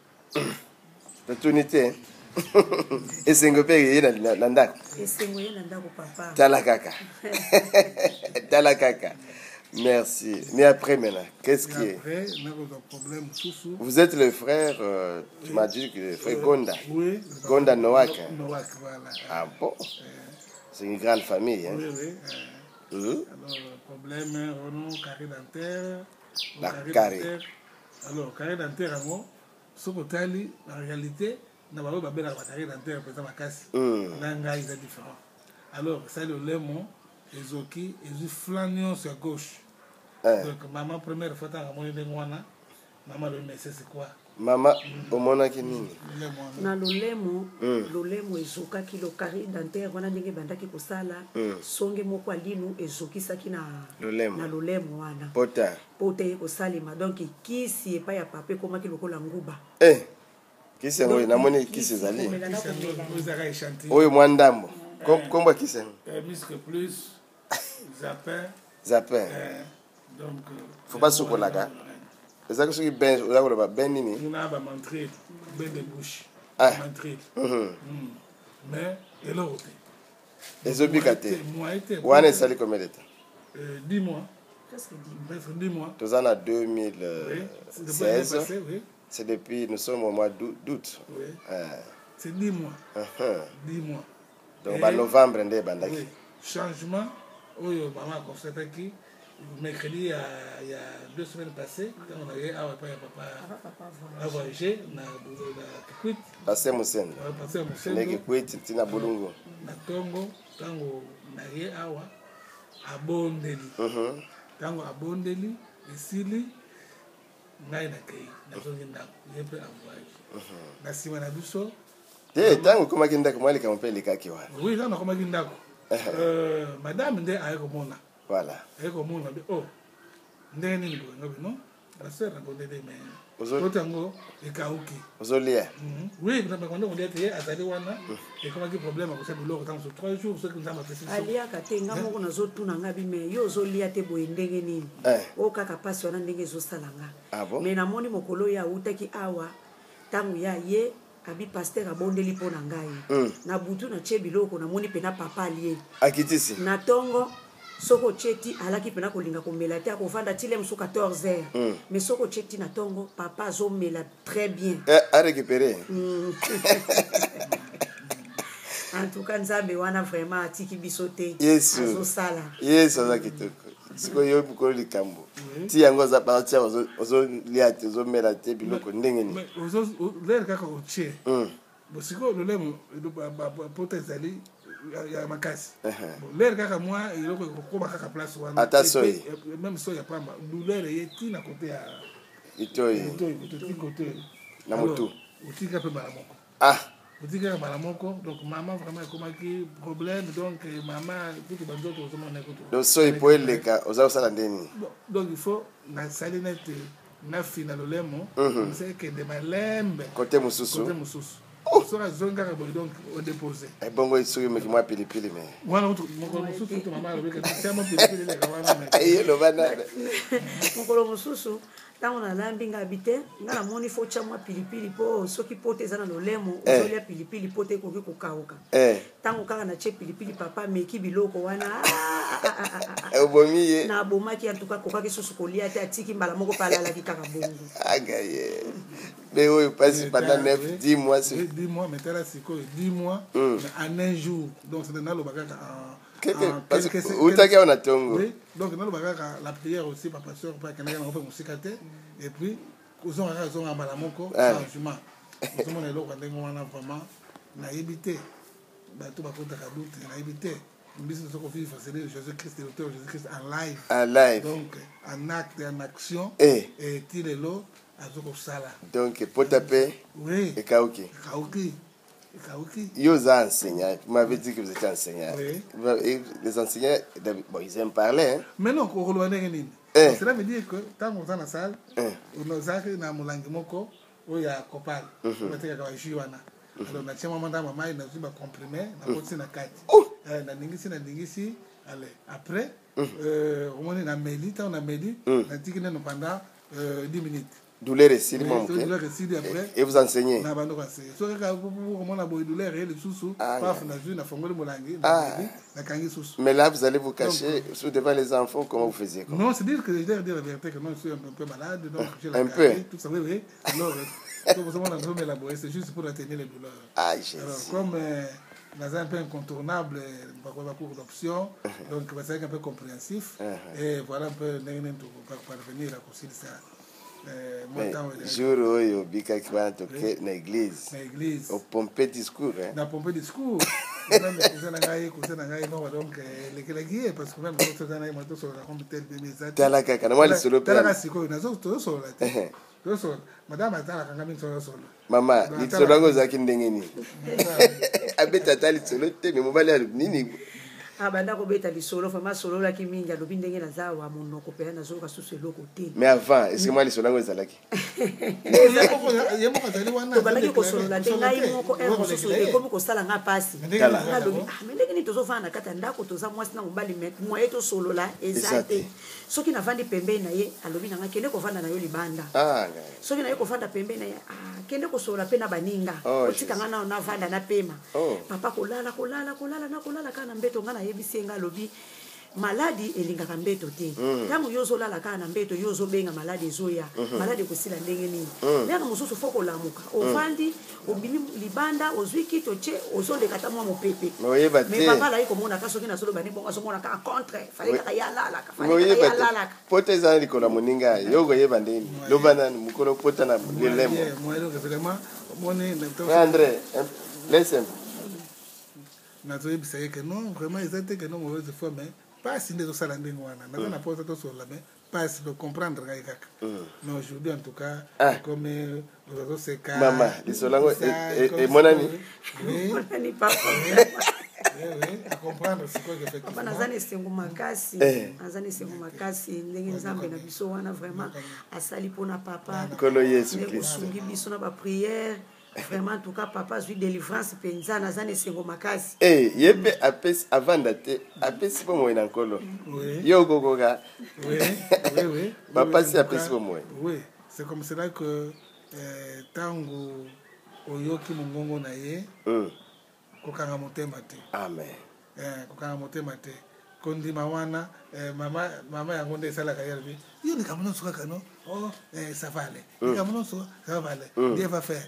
Opportunité. Esengo pe yena na ndako. Esengo yena ndako papa. Tala kaka. Tala kaka. Merci. Mais après maintenant, qu'est-ce qui est? Après, on a un problème sous. Vous êtes le frère, tu m'as dit que le frère Gonda. Oui. Gonda Noak. Noak, voilà. Ah bon? C'est une grande famille. Hein? Oui. Alors, le problème, on a un carré dentaire. La carré. Alors, carré dentaire, ce côté, en réalité, na ba ba bela ba carré dentaire peut être makasi na ngai c'est différent. Alors ça le lemon ezoki ezu flanion sur gauche. Donc maman première fois ta moni de ngwana maman le message c'est quoi? Maman omona kinini? Na lolemo ezoka ki lo carré dentaire wana ndenge bandaki kosala songe moko alinu ezokisaki na lolemo wana. Pota kosalima donc kisi epa ya pape komaki lokola nguba. Kisi yango namoni kisi ezali oyo mwa ndambo kombo kisi yango Muscle plus zapin Zapin. Donc, faut pas soukolaka. C'est ça que ce qui ben, on a ben nini. On a montré ben de bouche. Ah. Montré. Mais et l'autre. Les obligés. Moi été. Wane sali combien de temps? 10 mois. Presque 10 mois. Tous en a 2016. Oui. C'est depuis, nous sommes au mois d'août. Oui. C'est 10 mois. 10 mois. Donc, en novembre, on est bandaki. Oui. Changement, maman a constaté que mercredi, il y a 2 semaines passées, quand on avait papa voyagé, on a Kikwit. Passé Moussène. Passé Moussène. On a Kikwit, Tina Boulungu. Na Tongo, tango na ye awa, abondeli. Tango abondeli, esili, ngai na kei. Na zongi ndako, yepe avoyage. Na sima na biso. Tango koma kindako, moi, les campagnes, les kaki wana. Oui, tango koma kindako. Madame nde ayekomona. Voilà. Ayekomona be oh. Ndenge nini bo ngobi non? La sœur ngo ndede mais. Otango ekauki. Ozolia. Oui, parce que quand on dit que azali wana et comment que problème ko se biloko tant sur 3 jours ce que nous avons fait. Alia katenga moko na zotuna ngabi me yo zolia te boye ndenge nini. O kaka pasi wana ndenge zosalanga. Ah bon? Mais na moni mokolo ya utaki awa tangu ya ye abi pasteur abondeli pona ngai na butu na che biloko na moni pena papa lié akitisi na tongo soko cheti alaki pena kolinga komela te akovanda tile mso 14h mais soko cheti na tongo papa zo mela très bien a récupérer en tout cas nzambe wana vraiment atiki bisote Yesu sala Yesu zakitoko siko yo bukolo likambo ti yango za parti ozo liate ozo mela te biloko ndenge ni ozo lere kaka oche bosiko lo lemo potenzali ya makasi lere kaka moi iloko ko kaka place wana ata soyi même soyi ya pamba douleur yeti na côté ya itoyi côté na motu utika pe bala moko utika bala moko donc maman vraiment komaki problème donc maman tout bandoto to mona ko donc soyi po eleka oza sala ndeni donc il faut na sali net na fina lo lemo c'est que de malembe côté mususu sera zonga ka donc au déposer bongo isuki meki mwa pilipili me wana mokolo mususu to mama lo beka tama pilipili le kawana ayo lo bana mokolo mususu tango na lambi nga bite nga na moni fo cha mwa pilipili po soki pote ezana lolemo ozolia pilipili pote koki kokauka tango kaka na che pilipili papa meki biloko wana obomiye na bomaki en tout cas kokaki susu kolia te atiki mbala moko palala ki kaka bongo agaye mais oui passe pendant 10 mois 10 mois mais t'as là c'est quoi 10 mois en un jour donc c'est dans le bagage parce que utaki on a tongo oui donc dans le bagage la prière aussi papa sœur pas que na on fait musikate et puis ils ont mbala moko changement nous sommes là quand on a vraiment na éviter bato bakota ka doute na éviter biso soko vivre c'est Jésus-Christ l'auteur Jésus-Christ en live donc en acte en action et tilelo azoko sala donc pour taper oui et kauki yo za enseignant vous m'avez dit que vous étiez enseignant les enseignants bon ils aiment parler mais non ko kolwa ndenge nini cela veut dire que tant on est dans la salle on a ça na mulangi moko oya kopal on était ka jus wana alors na chama manda mama ina zuba comprimé na koti na kati na ningisi allez après on est na meli tant on a meli na tikina pendant 10 minutes douleur ici après et vous enseignez na bando conseiller so ka comment la douleur et le sous paf na zu na fongole mulangi na kangi sous mais là vous allez vous cacher sous devant les enfants comment vous faisiez quoi non c'est dire que je dois dire la vérité que moi je suis un peu malade donc j'ai un peu tout ça oui alors c'est juste pour atténuer les douleurs. Ah, Jésus. Alors, comme dans un peu incontournable, pas cours d'options, donc c'est un peu compréhensif. Et voilà un peu pour parvenir à concilier ça. Jour où il y a une église. Au pompé discours. Dans pompé discours. Donc parce que même madame atala kanga minso solo mama litsolango zaki ndenge nini abeta tali solo te me mobali nini abanda kobeta lisolo vraiment sololaki mingi alobi ndenge naza wa monoko mpenza nazoloka susu eloko te mais avant est ce que moi lisolo yango ezalaki tobandaki kosolola te ngai moko ere mosusu ekomi kosala nga mpasi alobi me ndenge nini tozofanda na kati ya ndako toza mwasi na mobali moye tosolola eza te soki navandi pembeni na ye alobi nanga kende kovanda na yo libanda soki na ye kovanda pembeni na ye kende kosolola mpe na baninga otika nga nao navanda napema papa kolala kaka na mbeto nga nayebisi ye nga alobi maladi elingaka mbeto te ntango yo ozolala kaka na mbeto yo ozobenga maladi ezoya maladi ekosila ndenge nini ndenge mosusu fo kolamuka ovandi obimi libanda ozwi kito tie ozoleka ata mwa mopepe me papa alai komonaka soki nazoloba ni bongo azomonaka contre fale kaka yalalaka pota eza likolo ya moninga yo koyeba ndeni loba nani mokolo pota na lelemo André laisse nazoyebisa ye ke non vraiment eza te ke non mauvaise foi mais pasi nde ezosala ndenge wana naza na posa tosolola mais pasi comprendre ngai kaka mais aujourd'hui en tout cas comme ozoseka mama lisolo yango emonani naza na esengo makasi ndenge nzambe na biso wana vraiment asali mpona papa ndenge osungi biso na bapriere vraiment en tout cas papa azwi délivrance mpenza naza na esengo makasi ye mpe apesi avanda te apesi mpo moye na nkolo yo okokoka papa si apesi mpo moye c'est comme cela que ntango oyoki mongongo na ye kokanga motema te amen kokanga motema te kondima wana mama yango nde esalaka ye alobi yo likambo nyonso kaka no ça va aller likambo nyonso ça va aller Dieu va faire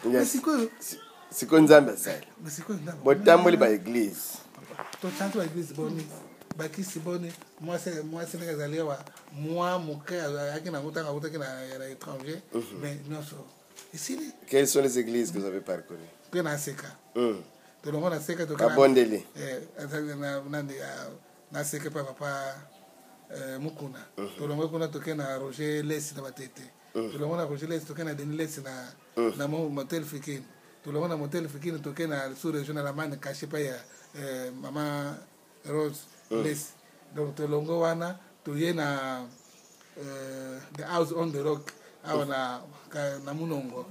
mais sikoyo nzambe asali botamboli baeglise totanti baeglise boni bakisi boni mwasi ndenge azali awa mwa moke ayaki nango ntango akutaki na étranger mais nyonso esili. Quelles sont les églises que vous avez parcourues? Que na seka tolongo na seka abondeli na seka papa mukuna tolongo kuna toke na Roger Lesi na batete tolongo na Roger Lesi toke na Denis Lesi na motel Fikini tolongo na motel Fikini toke na sous région na la mane caché pa ya mama Rose Lesi donc tolongo wana toye na the house on the rock awa na munongo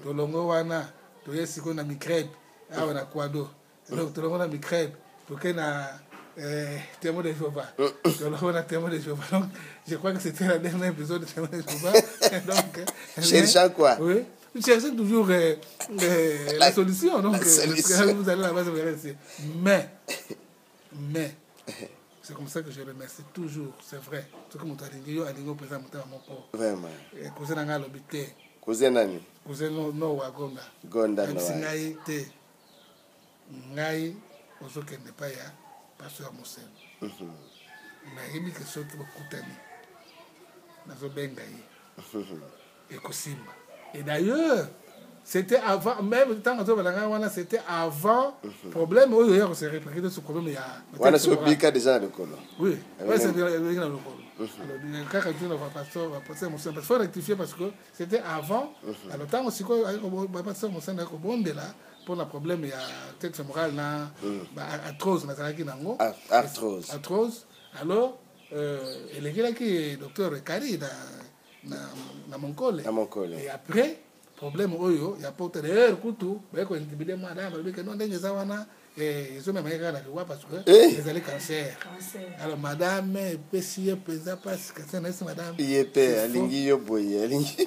tolongo wana toye siko na micrebe awa na kwado donc tolongo na micrebe toke na témoin de Jéhovah tolongo na témoin de Jéhovah donc je crois que c'était la dernière épisode de témoin de Jéhovah donc cherchant quoi? Oui, cherchez toujours la solution donc vous allez là-bas vous verrez mais c'est comme ça que je remercie toujours, c'est vrai. Ce que mon talingo a dit au président mon corps. Vraiment. Cousin n'a l'habité. Cousin nani? Cousin no wagonda. Gonda no. Ngai te. Ngai ozo kende pa ya pasteur Moussen. Na yemi que so ki bakutani. Nazo benga yi. Et kosimba. Et d'ailleurs, c'était avant, même tant que c'était avant problème où il y a se répliqué ce problème il y a on a subica déjà le colo oui c'est bien le colo alors quand tu ne vas pas passer mon il faut rectifier parce que c'était avant alors tant aussi quoi passer mon sein ko bonde là pour le problème il y a tête fémorale na arthrose na zaki nango arthrose alors il est là qui docteur Kari na Monkole et après problème oyo ya porte derrière kutu beko intimider madame beko non ndenge za wana zo même ngaka na kwa parce que ils allaient cancer alors madame pesier pesa parce que c'est nesse madame yepe alingi yo boye alingi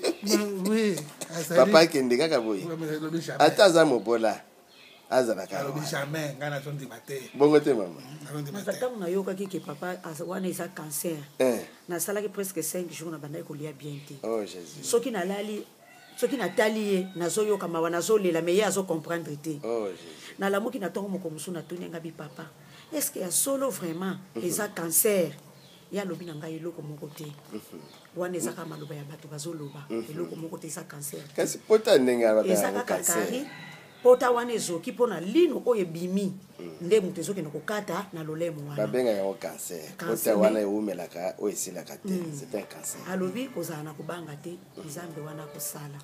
oui papa kende kaka boye ata za mobola azana ka alors jamais ngana tondi mate bongo te mama nataka na yoka ki papa wana isa cancer na sala ki presque 5 jours na banda ko lia bien te oh Jésus soki na lali soki natali ye nazoyoka mawa nazolela me ye azocomprendre te nalamuki na ntongo moko mosusu natuni ngabi papa est ce que ya solo vraiment eza cancer ye alobi na ngai eloko moko te wana ezaka maloba ya bato bazoloba eloko moko te eza cancer kasi pota ndenge eza kaka kari pota wana ezoki mpona lino oyo ebimi nde moto ezokende kokata na lolemo wana babenga yango cancer pota wana eumelaka oyo esilaka te c'est un cancer alobi kozala na kobanga te nzambe wana kosala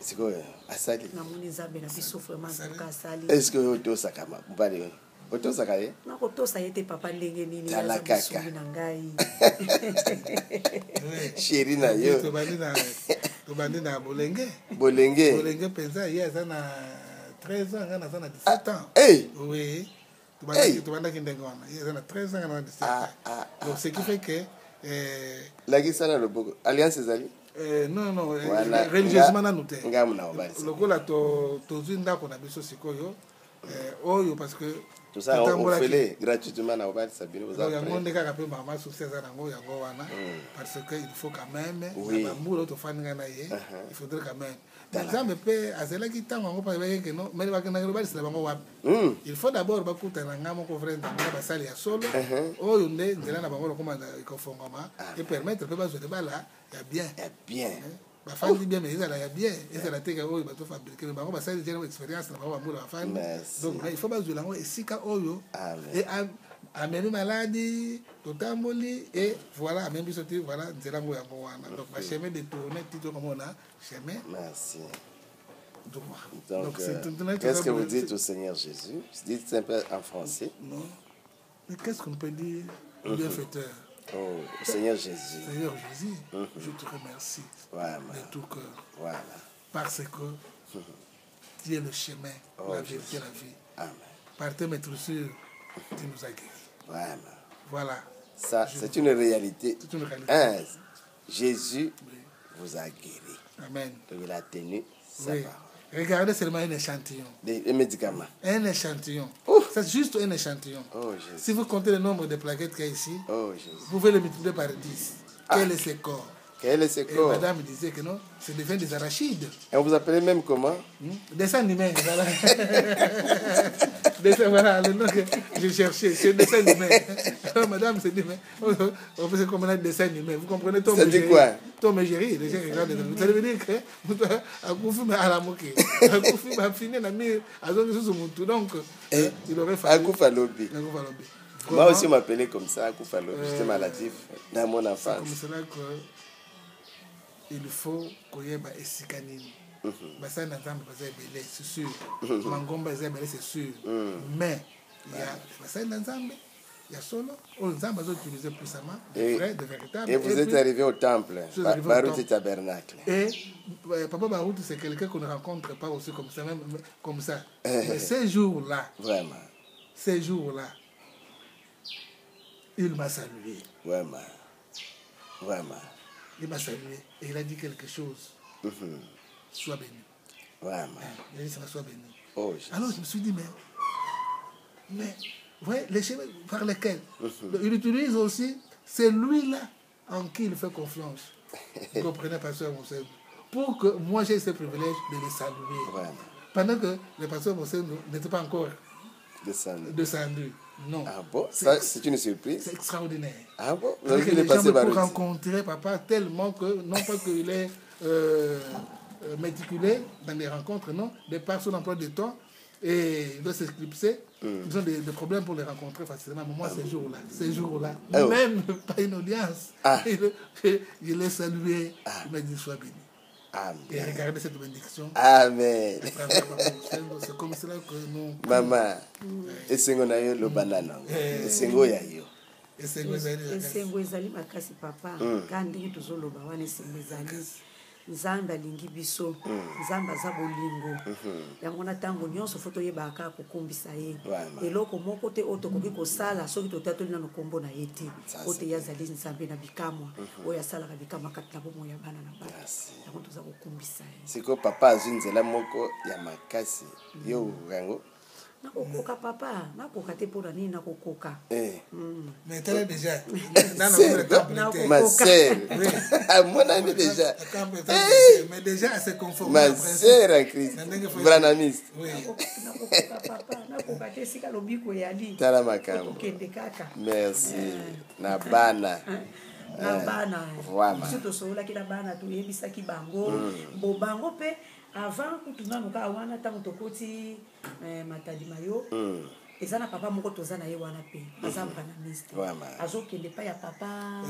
C'est quoi asali? namoni nzambe na biso vraiment soka asali. Est-ce que otosaka mobali otosaka ye? nakotosa ye te papa ndenge nini tala kaka na ngai chéri na yo tobandi na bolenge mpenza ye aza na 13 ans nga naza na 17 ans. Oui, tobandaki ndenge wana ye aza na 13 ans nga na 17 ans. Donc ce qui fait que lakisa na loboko alliance ezali non religieusement nanu te lokola tozwi ndako na biso sikoyo oyo parce que ofele gratuitement na obalisa bino yango nde kaka mpe mama succès aza nango yango wana parce que il faut quand même na bambula oyo tofandi ngai na ye il faudrait quand même nzambe mpe azelaki ntango yango mpa bayeke no mene bakendaki balisela bango wapi il faut d'abord bakutana nga moko vrai nzambe na basali ya solo oyo nde nzela na bango lokoma ekofongama epermettre mpe bazwa libala ya bien bafandi bien mais ezala ya bien ezala te ka oyo bato fabriquer bango basali déjà expérience na bango bambula bafandi donc il faut bazwela yango esika oyo amemi maladi totamboli et voilà amemi biso te voilà nzela ngo yango wana donc bachemin détourné tito komona chemin merci. Donc, qu'est-ce que vous dites au Seigneur Jésus? Dites un peu en français. Non. Mais qu'est-ce qu'on peut dire au bienfaiteur? Oh, Seigneur Jésus. Seigneur Jésus, je te remercie de tout cœur. Voilà. Parce que tu es le chemin, la vérité, la vie. Amen. Par tes maîtresures, tu nous as guéris. Voilà. Ça, c'est une réalité. C'est une réalité. Jésus vous a guéri. Amen. Donc il a tenu sa parole. Regardez seulement un échantillon. Des médicaments. Un échantillon. C'est juste un échantillon. Si vous comptez le nombre de plaquettes qu'il y a ici, vous pouvez le multiplier par 10. Quel est ce corps? Quel est ce corps? Et madame disait que non, c'est devient des arachides. Et vous appelez même comment? Dessin animé, voilà. Dessin, voilà, le nom que j'ai cherché, c'est dessin animé. Alors madame s'est dit, mais on fait comme un dessin animé. Vous comprenez Tom et Jerry? Quoi? Tom et Jerry, les gens regardent. Ça veut dire que à Koufi à la moquée. À Koufi m'a fini la mire à zone sous mon tout. Donc il aurait fallu. À Koufalobi. Moi aussi, on m'appelait comme ça, à Koufalobi. J'étais maladif dans mon enfance. C'est comme cela qu'il faut qu'on y ait des sikanines. Basa na nzambe baza ebele, c'est sûr. Mangomba baza ebele, c'est sûr. Mais il y a basa na nzambe, il y a solo. On nzambe baza utilisé puissamment, de vrai, de véritable. Et vous êtes arrivé au temple, Baruti Tabernacle. Et Papa Baruti, c'est quelqu'un qu'on ne rencontre pas aussi comme ça, même comme ça. Mais ces jours-là, vraiment, ces jours-là, il m'a salué. Vraiment, vraiment. Il m'a salué et il a dit quelque chose. Sois béni. Vraiment. Il a dit, ça va, sois béni. Alors je me suis dit, mais vous voyez, les chemins par lesquels il utilise aussi, c'est lui-là en qui il fait confiance. Vous comprenez, pasteur Moussem? Pour que moi j'ai ce privilège de les saluer. Vraiment. Pendant que le pasteur Moussem n'était pas encore descendu. Non. Ah bon? Ça, c'est une surprise. C'est extraordinaire. Ah bon? Les gens me peuvent rencontrer papa tellement que, non pas qu'il est méticulé dans les rencontres, non, de par son emploi de temps, et il doit s'éclipser. Ils ont des problèmes pour les rencontrer facilement. Mais moi, ces jours-là, même pas une audience, il est salué, il m'a dit, sois béni. Amen. Et regardez cette bénédiction. Amen. C'est comme cela que nous. Maman, esengo na yo lo banana. Esengo ya yo. Esengo ezali makasi papa. Kandi tozoloba wana esengo ezali. Nzambe alingi biso, nzambe aza bolingo. Yango na ntango nyonso fo toyebaka kokumbisa ye. Eloko moko te oyo tokoki kosala soki totatoli nano kombo na ye te. Oyo te yazali nzambe na bikamwa oyo asalaka bikamwa kati na bomoi ya bana na bana. Yango toza kokumbisa ye. Siko papa azwi nzela moko ya makasi yo rango. Nakokoka papa, nakoka te mpona nini nakokoka. Mais t'es déjà. Ma sœur. Mon ami déjà. Mais déjà, c'est conforme. Ma sœur en Christ. Branamiste. Nakokoka papa, nakoka te sika lobiko yali. Tala makambo. Merci. Na bana. Na bana. Vraiment. Surtout soulaki na bana to yebisaki bango. Bo bango pe avant kutuna nuka wana tango tokoti matadi mayo ezana papa moko tozana ye wana pe azamba na ministre azokende pa ya papa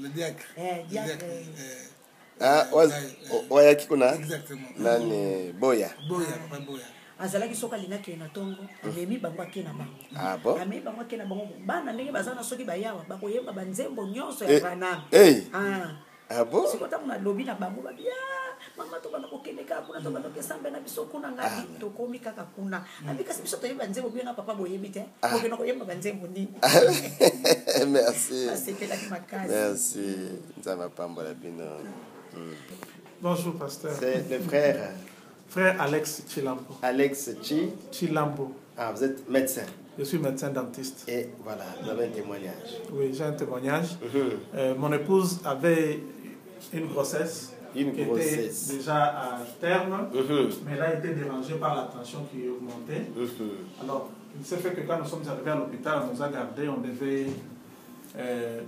le diacre Ah, oya kikuna. Exactement. Nani boya. Papa boya. azalaki soki alingaki na ntongo amemi bango ake na bango. Ah bon? Amemi bango ake na bango bana ndenge baza na soki bayawa bakoyemba banzembo nyonso ya banana. Ah bon? Siko ntango nalobi na bango babia mama tobanda kokende kaka kuna tobanda kokesambe na biso kuna ngai tokomi kaka kuna abi kasi biso toyeba nzembo bio na papa boyebi te kokende koyemba banzembo nini. Merci. Asepelaki makasi. Merci. Nzamba pambola bino. Bonjour pasteur. C'est le frère. Frère Alex Chilambo. Alex Chilambo. Ah, vous êtes médecin. Je suis médecin dentiste. Et voilà, vous avez un témoignage. Oui, j'ai un témoignage. Mon épouse avait une grossesse. Qui était déjà à terme, mais elle a été dérangée par la tension qui augmentait. Alors, il s'est fait que quand nous sommes arrivés à l'hôpital, on nous a gardés, on devait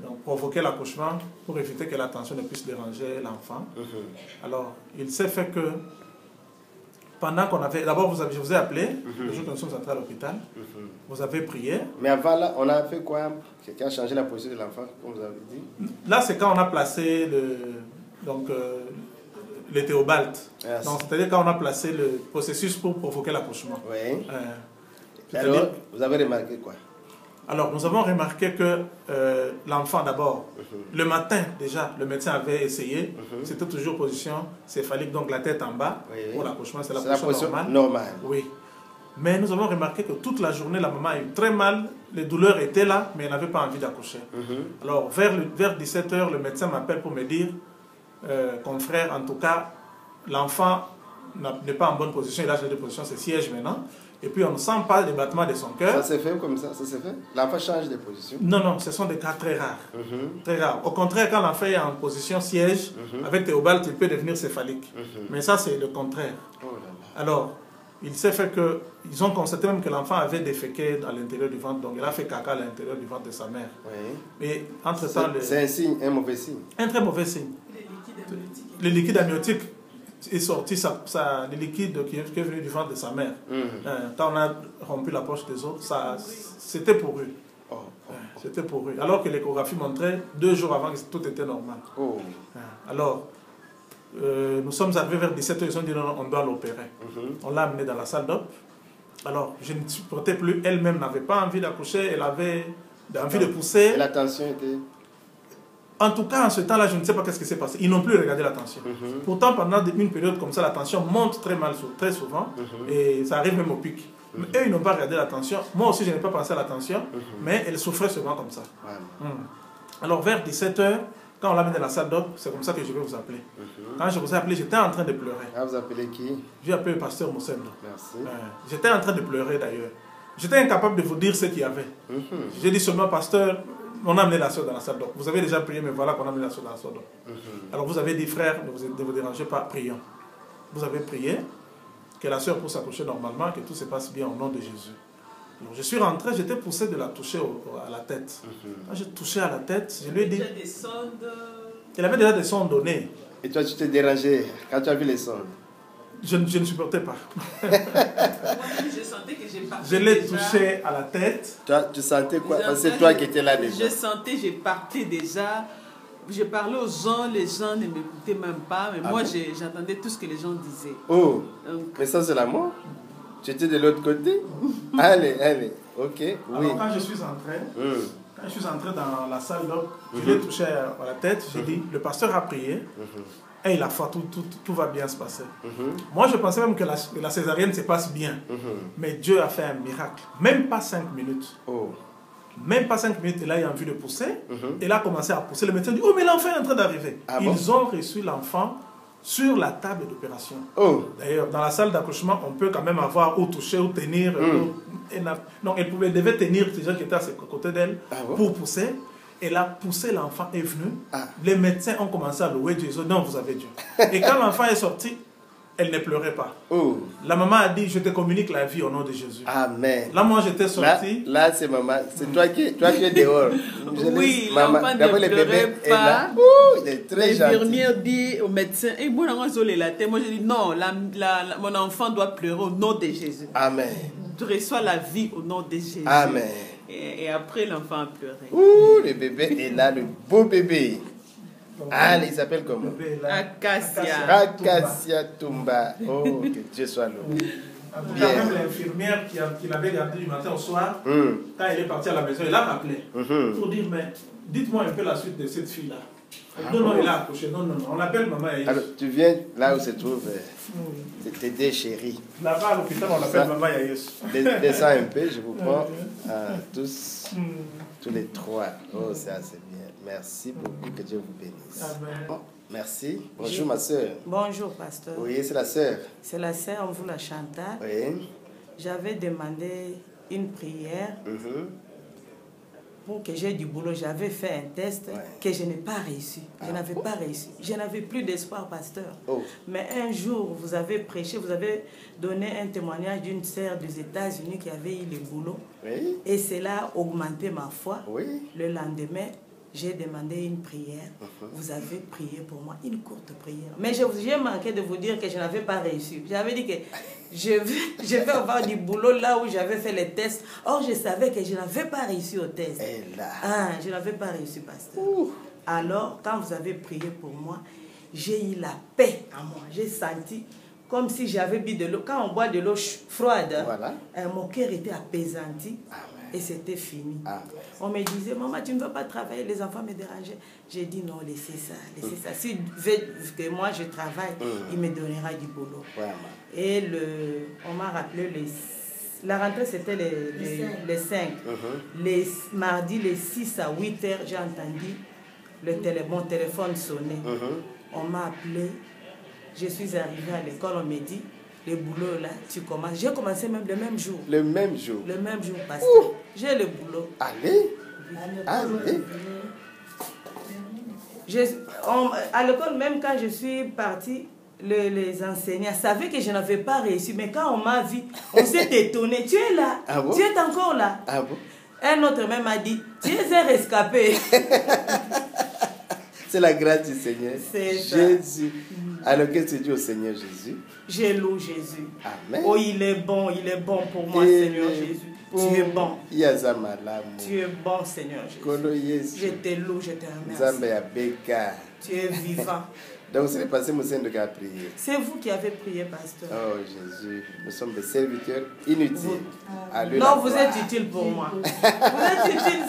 donc provoquer l'accouchement pour éviter que la tension ne puisse déranger l'enfant. Alors, il s'est fait que pendant qu'on avait... D'abord, je vous ai appelé, le jour que nous sommes entrés à l'hôpital, vous avez prié. Mais avant là, on a fait quoi? Quelqu'un a changé la position de l'enfant, comme vous avez dit? Là, c'est quand on a placé le théobald. C'est-à-dire quand on a placé le processus pour provoquer l'accouchement. Oui. Alors, vous avez remarqué quoi? Alors, nous avons remarqué que l'enfant, d'abord, le matin, déjà, le médecin avait essayé. C'était toujours position céphalique, donc la tête en bas. Pour l'accouchement, c'est la position normale. Oui. Mais nous avons remarqué que toute la journée, la maman a eu très mal. Les douleurs étaient là, mais elle n'avait pas envie d'accoucher. Alors, vers 17 h, le médecin m'appelle pour me dire, confrère, en tout cas, l'enfant n'est pas en bonne position. Il a changé de position, c'est siège maintenant. Et puis on ne sent pas les battements de son cœur. Ça s'est fait comme ça, ça s'est fait? L'enfant change de position? Non, ce sont des cas très rares. Très rares. Au contraire, quand l'enfant est en position siège, avec théobald, il peut devenir céphalique. Mais ça, c'est le contraire. Alors, il s'est fait qu'ils ont constaté même que l'enfant avait déféqué à l'intérieur du ventre, donc il a fait caca à l'intérieur du ventre de sa mère. Et entre-temps... C'est un signe, un mauvais signe? Un très mauvais signe. Le liquide amniotique est sorti, le liquide qui est venu du ventre de sa mère. Quand on a rompu la poche des os, c'était pour eux. C'était pour eux. Alors que l'échographie montrait 2 jours avant que tout était normal. Alors, nous sommes arrivés vers 17 h, ils ont dit non, on doit l'opérer. On l'a amené dans la salle d'op. Alors, je ne supportais plus, elle-même n'avait pas envie d'accoucher, elle avait envie de pousser. Et la tension était... En tout cas, en ce temps-là, je ne sais pas qu'est-ce qui s'est passé. Ils n'ont plus regardé la tension. Pourtant, pendant une période comme ça, la tension monte très souvent. Et ça arrive même au pic. Mais eux, ils n'ont pas regardé la tension. Moi aussi, je n'ai pas pensé à la tension. Mais elle souffrait souvent comme ça. Alors, vers 17 h, quand on l'a mis dans la salle d'op, c'est comme ça que je vais vous appeler. Quand je vous ai appelé, j'étais en train de pleurer. Ah, vous appelez qui? J'ai appelé le pasteur Moussendo. Merci. J'étais en train de pleurer d'ailleurs. J'étais incapable de vous dire ce qu'il y avait. J'ai dit seulement, pasteur, on a amené la soeur dans la salle d'op. Vous avez déjà prié, mais voilà qu'on a amené la soeur dans la salle d'op. Alors vous avez dit, frère, ne vous dérangez pas, prions. Vous avez prié, que la soeur puisse s'accoucher normalement, que tout se passe bien au nom de Jésus. Alors je suis rentré, j'étais poussé de la toucher à la tête. Quand j'ai touché à la tête, je lui ai dit... Elle avait déjà des sondes données. Et toi, tu t'es dérangé quand tu as vu les sondes? Je ne supportais pas. Je sentais que j'ai parti. Je l'ai touché à la tête. Toi, tu sentais quoi? Parce que c'est toi qui étais là déjà. Je sentais, j'ai parti déjà. Je parlais aux gens, les gens ne m'écoutaient même pas. Mais moi, j'entendais tout ce que les gens disaient. Oh, donc, mais ça, c'est la mort? Tu étais de l'autre côté? Allez, ok. Alors, quand je suis entré dans la salle d'op, je l'ai touché à la tête. J'ai dit, le pasteur a prié. Et il a fait tout va bien se passer. Moi, je pensais même que la césarienne se passe bien. Mais Dieu a fait un miracle. Même pas 5 minutes. Même pas 5 minutes, elle a eu envie de pousser. Elle a commencé à pousser. Le médecin dit, oh, mais l'enfant est en train d'arriver. Ils ont reçu l'enfant sur la table d'opération. D'ailleurs, dans la salle d'accouchement, on peut quand même avoir ou toucher ou tenir. Non, elle devait tenir les gens qui étaient à côté d'elle pour pousser. Elle a poussé, l'enfant est venu. Les médecins ont commencé à louer Dieu. Ils ont dit, non, vous avez Dieu. Et quand l'enfant est sorti, elle ne pleurait pas. La maman a dit, je te communique la vie au nom de Jésus. Amen. Là, moi, j'étais sorti. Là c'est maman. C'est toi qui es dehors. Oui, l'enfant ne pleurait pas. Il est très gentil. L'infirmière dit au médecin, moi, j'ai dit, non, mon enfant doit pleurer au nom de Jésus. Amen. Tu reçois la vie au nom de Jésus. Ah, il s'appelle comment? Acacia Tumba. Oh, que Dieu soit loué. Même l'infirmière qui l'avait gardé du matin au soir, quand elle est partie à la maison, elle a appelé pour dire, mais dites-moi un peu la suite de cette fille-là. Non, elle a accouché. Non, on l'appelle Maman Yaïs. Alors, tu viens là où se trouve Tédé chéri. Là-bas à l'hôpital, on l'appelle Maman Yaïs. Descends un peu, je vous prends tous les trois. Oh, ça c'est bien. Merci beaucoup, que Dieu vous bénisse. Amen. Oh, merci. Bonjour ma soeur. Bonjour pasteur. Oui, c'est la soeur. C'est la sœur, on vous la Chantal. Oui. J'avais demandé une prière pour que j'ai du boulot. J'avais fait un test que je n'ai pas réussi. Je n'avais pas réussi. Je n'avais plus d'espoir, pasteur. Oh. Mais un jour, vous avez prêché, vous avez donné un témoignage d'une sœur des États-Unis qui avait eu le boulot. Oui. Et cela a augmenté ma foi. Oui. Le lendemain, j'ai demandé une prière. Vous avez prié pour moi, une courte prière. Mais j'ai manqué de vous dire que je n'avais pas réussi. J'avais dit que je vais avoir du boulot là où j'avais fait les tests. Or, je savais que je n'avais pas réussi au test. Je n'avais pas réussi, pasteur. Alors, quand vous avez prié pour moi, j'ai eu la paix en moi. J'ai senti comme si j'avais bu de l'eau. Quand on boit de l'eau froide, mon cœur était apaisanti. Et c'était fini. On me disait, maman, tu ne veux pas travailler, les enfants me dérangeaient. J'ai dit, non, laissez ça, laissez ça. Si que moi je travaille, il me donnera du boulot. Et on m'a rappelé, la rentrée c'était les 5. Les mardis, les 6 à 8 heures, j'ai entendu mon téléphone sonner. On m'a appelé, je suis arrivée à l'école, on me dit, le boulot là, tu commences. J'ai commencé même le même jour. Le même jour? Le même jour, pasteur. J'ai le boulot. Allez. Allez. À l'école, même quand je suis partie, les enseignants savaient que je n'avais pas réussi. Mais quand on m'a vu, on s'est étonné. Tu es là. Ah bon? Tu es encore là. Ah bon? Un autre même m'a dit, tu es un rescapé. C'est la grâce du Seigneur. C'est Jésus. Alors, qu'est-ce que tu dis au Seigneur Jésus? Je loue Jésus. Amen. Oh, il est bon pour moi, Seigneur Jésus. Tu es bon. Tu es bon, Seigneur Jésus. Je te loue, je te remercie. Tu es vivant. Donc, c'est le passé, mon Seigneur, qui a prié. C'est vous qui avez prié, pasteur. Oh, Jésus. Nous sommes des serviteurs inutiles. Non, vous êtes utile pour moi. Vous êtes utile.